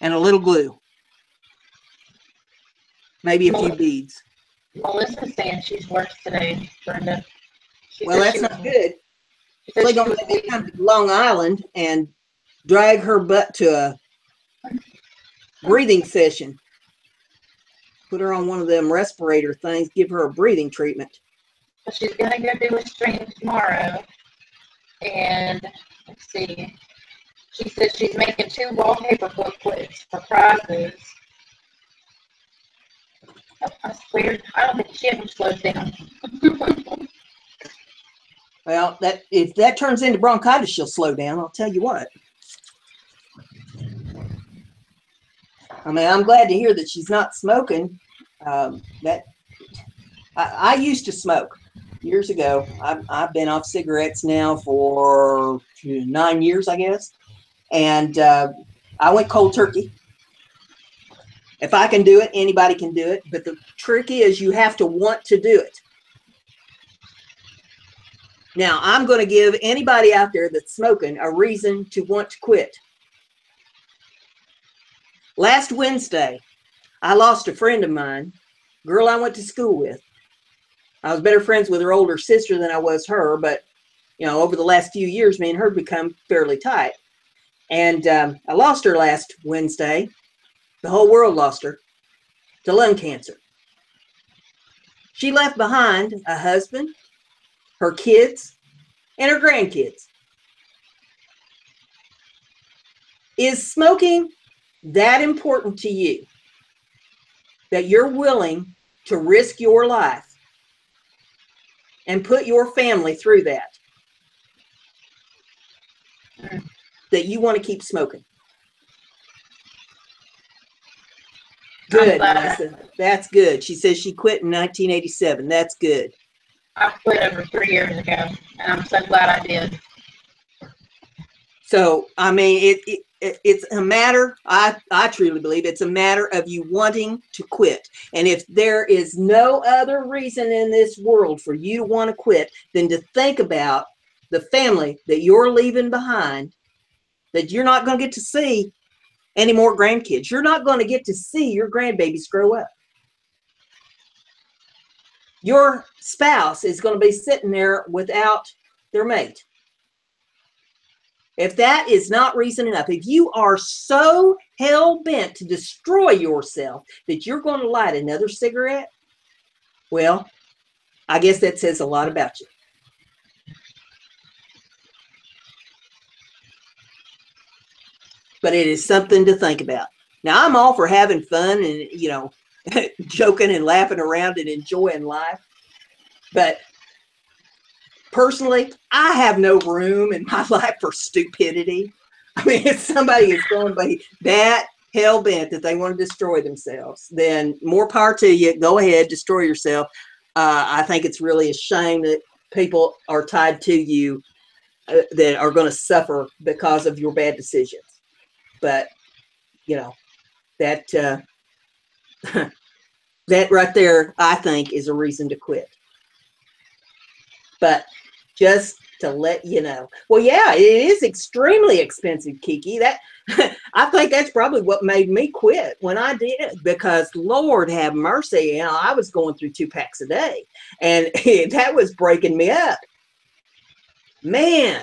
and a little glue. Maybe a few beads. Melissa's saying she's worked today, Brenda. Well, that's not good. They're going to come to Long Island and drag her butt to a breathing session. Put her on one of them respirator things, give her a breathing treatment. So she's going to go do a stream tomorrow. And let's see. She says she's making 2 wallpaper booklets for prizes. Oh, I swear, I don't think she ever slowed down. Well, if that turns into bronchitis, she'll slow down. I'll tell you what. I mean, I'm glad to hear that she's not smoking. I used to smoke years ago. I've been off cigarettes now for 9 years, I guess. And I went cold turkey. If I can do it, anybody can do it. But the trick is you have to want to do it. Now, I'm going to give anybody out there that's smoking a reason to want to quit. Last Wednesday, I lost a friend of mine, girl I went to school with. I was better friends with her older sister than I was her, but, you know, over the last few years, me and her become fairly tight. And I lost her last Wednesday. The whole world lost her to lung cancer. She left behind a husband, her kids, and her grandkids. Is smoking that important to you that you're willing to risk your life and put your family through that? That you want to keep smoking? Good, Melissa. That's good. She says she quit in 1987. That's good. I quit over 3 years ago, and I'm so glad I did. So, I mean, it's a matter, I truly believe it's a matter of you wanting to quit. And if there is no other reason in this world for you to want to quit than to think about the family that you're leaving behind, that you're not going to get to see any more grandkids. You're not going to get to see your grandbabies grow up. your spouse is going to be sitting there without their mate. If that is not reason enough, if you are so hell-bent to destroy yourself that you're going to light another cigarette, well, I guess that says a lot about you. But it is something to think about. Now, I'm all for having fun and, you know, joking and laughing around and enjoying life. But personally, I have no room in my life for stupidity. I mean, if somebody is going to be that hell-bent that they want to destroy themselves, then more power to you. Go ahead, destroy yourself. I think it's really a shame that people are tied to you that are going to suffer because of your bad decisions. But, you know, that that right there, I think, is a reason to quit. But just to let you know. Well, yeah, it is extremely expensive, Kiki. That I think that's probably what made me quit when I did, because Lord have mercy, you know, I was going through 2 packs a day, and that was breaking me up. Man.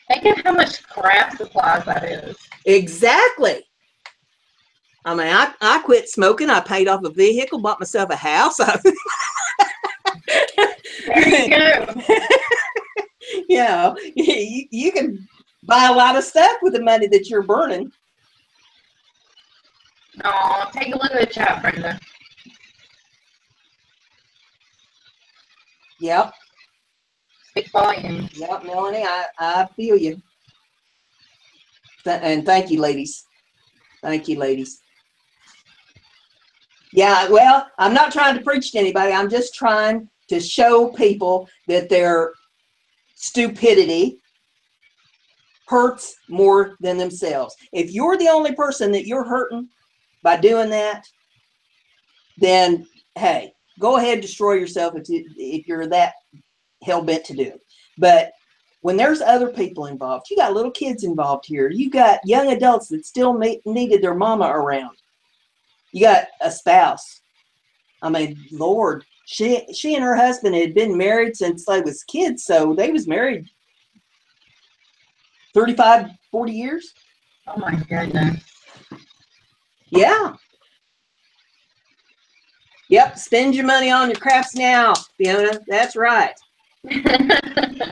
Think of how much craft supplies that is. Exactly. I mean, I quit smoking. I paid off a vehicle, bought myself a house. There you go. You know, you can buy a lot of stuff with the money that you're burning. Oh, take a look at the chat, Brenda. Yep. Speak volumes. Yep, Melanie, I feel you. And thank you, ladies. Thank you, ladies. Yeah, well, I'm not trying to preach to anybody. I'm just trying to show people that their stupidity hurts more than themselves. If you're the only person that you're hurting by doing that, then, hey, go ahead, destroy yourself if you're that hell-bent to do it. But when there's other people involved, you got little kids involved here. You got young adults that still needed their mama around. You got a spouse. I mean, Lord, she and her husband had been married since they was kids, so they was married 35, 40 years. Oh my goodness. Yeah. Yep, spend your money on your crafts now, Fiona. That's right.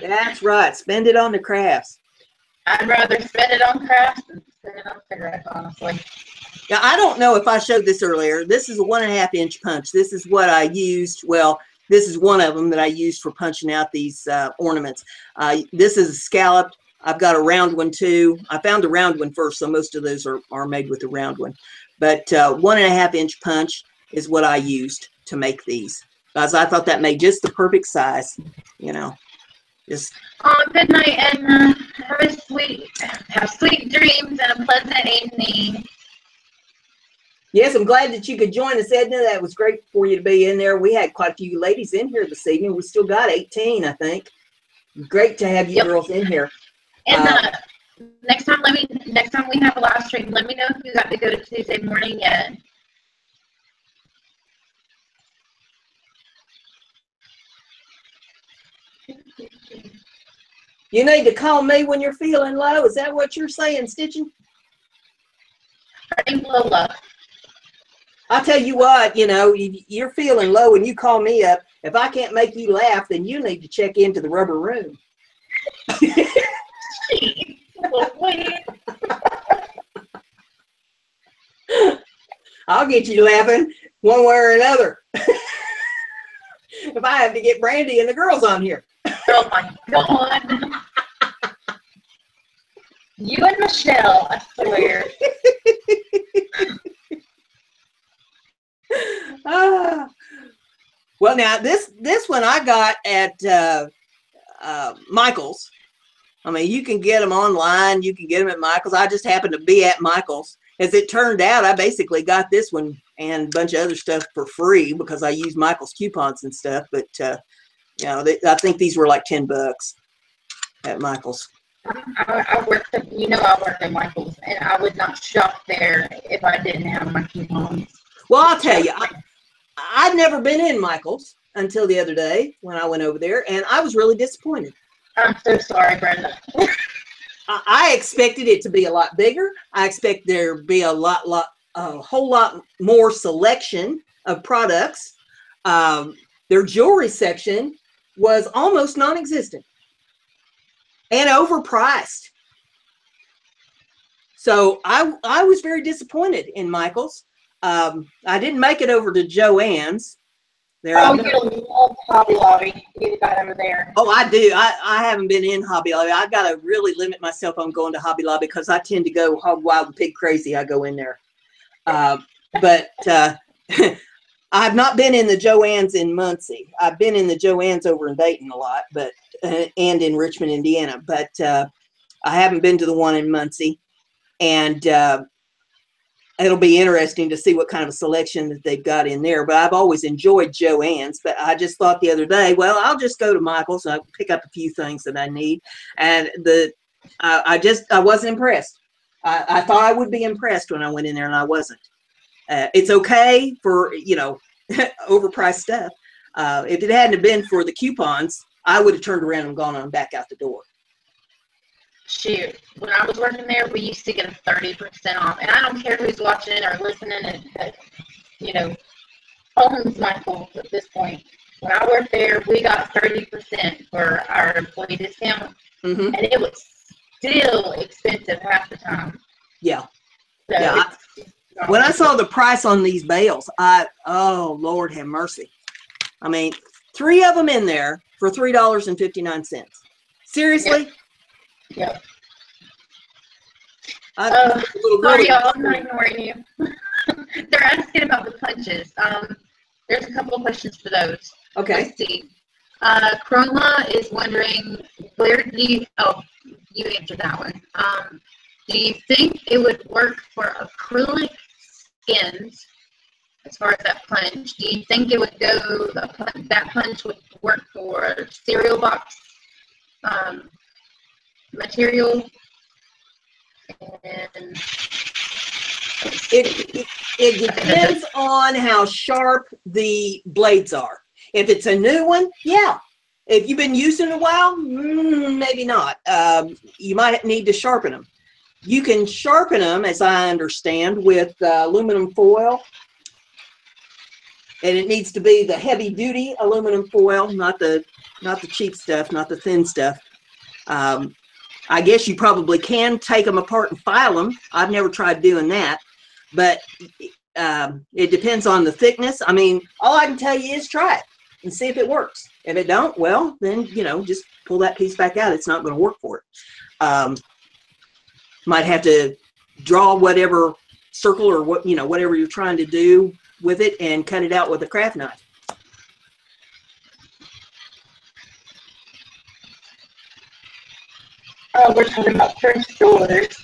That's right. Spend it on the crafts. I'd rather spend it on crafts than spend it on cigarettes, honestly. Now, I don't know if I showed this earlier. This is a 1.5 inch punch. This is what I used. Well, this is one of them that I used for punching out these ornaments. This is a scalloped. I've got a round one too. I found a round one first, so most of those are made with a round one. But 1.5 inch punch is what I used to make these, because I thought that made just the perfect size, you know. Just Good night, Edna. Have sweet dreams and a pleasant evening. yes, I'm glad that you could join us, Edna. That was great for you to be in there. We had quite a few ladies in here this evening. We still got 18, I think. Great to have you girls in here. And next time we have a live stream, let me know if you got to go to Tuesday morning yet. You need to call me when you're feeling low. Is that what you're saying, Stitching? Her name's Lola. I'll tell you what, you know, you're feeling low and you call me up. If I can't make you laugh, then you need to check into the rubber room. I'll get you laughing one way or another. If I have to get Brandy and the girls on here. Oh my God. You and Michelle, I swear. Well, now this one I got at Michael's. I mean, you can get them online. You can get them at Michael's. I just happened to be at Michael's. As it turned out, I basically got this one and a bunch of other stuff for free because I used Michael's coupons and stuff. But, you know, I think these were like $10 at Michael's. I worked at Michael's, and I would not shop there if I didn't have my coupons. Well, I'll tell you, I'd never been in Michael's until the other day when I went over there, and I was really disappointed. I'm so sorry, Brenda. I expected it to be a lot bigger. I expect there to be a whole lot more selection of products. Their jewelry section was almost non-existent and overpriced. So I was very disappointed in Michael's. I didn't make it over to Joann's. Oh, you love Hobby Lobby. You got over there. Oh, I do. I haven't been in Hobby Lobby. I got to really limit myself on going to Hobby Lobby because I tend to go hog wild and pig crazy. I go in there. But I've not been in the Joann's in Muncie. I've been in the Joann's over in Dayton a lot, but and in Richmond, Indiana. But I haven't been to the one in Muncie. And it'll be interesting to see what kind of a selection that they've got in there. But I've always enjoyed Joann's. But I just thought the other day, well, I'll just go to Michael's and I'll pick up a few things that I need. And I wasn't impressed. I thought I would be impressed when I went in there, and I wasn't. It's okay for, you know, overpriced stuff. If it hadn't been for the coupons, I would have turned around and gone on back out the door. Shoot, when I was working there, we used to get 30% off, and I don't care who's watching or listening, and you know, owns Michael's at this point. When I worked there, we got 30% for our employee discount, and it was still expensive half the time. Yeah, so yeah. When I saw the price on these bales, oh Lord have mercy. I mean, 3 of them in there for $3.59. Seriously? Yep. Sorry, y'all, I'm not ignoring you. They're asking about the punches. There's a couple of questions for those. Okay. Let's see. Chroma is wondering, where do you, you answered that one. Do you think it would work for acrylic skins as far as that punch? Do you think it would go, that punch would work for cereal box material? And it depends on how sharp the blades are. If it's a new one, yeah. If you've been using it a while, maybe not. You might need to sharpen them. You can sharpen them, as I understand, with aluminum foil. And it needs to be the heavy-duty aluminum foil, not the cheap stuff, not the thin stuff. I guess you probably can take them apart and file them. I've never tried doing that. But it depends on the thickness. I mean, all I can tell you is try it and see if it works. If it don't, well, then, you know, just pull that piece back out. It's not going to work for it. Might have to draw whatever circle or what, you know, whatever you're trying to do with it and cut it out with a craft knife. Oh, we're talking about French doors.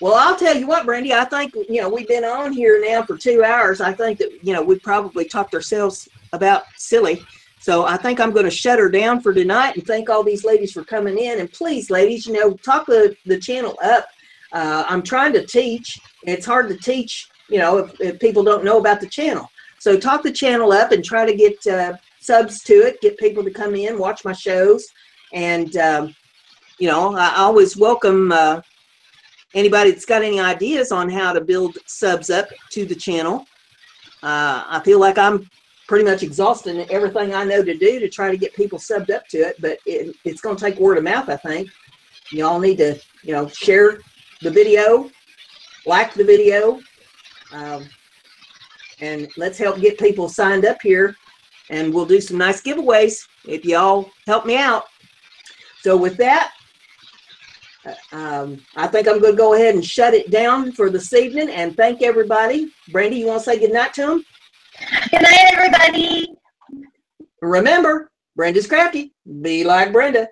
Well, I'll tell you what, Brandy, I think, you know, we've been on here now for 2 hours. I think that, you know, we've probably talked ourselves about silly. So I think I'm going to shut her down for tonight and thank all these ladies for coming in. And please, ladies, you know, talk the channel up. I'm trying to teach. It's hard to teach, you know, if people don't know about the channel. So talk the channel up and try to get subs to it, get people to come in, watch my shows. And, you know, I always welcome anybody that's got any ideas on how to build subs up to the channel. I feel like I'm pretty much exhausting everything I know to do to try to get people subbed up to it, but it's going to take word of mouth, I think. You all need to, you know, share the video, like the video, and let's help get people signed up here, and we'll do some nice giveaways if y'all help me out. So with that, I think I'm going to go ahead and shut it down for this evening and thank everybody. Brandy, you want to say good night to them? Good night, everybody. Remember, Brenda's crafty. Be like Brenda.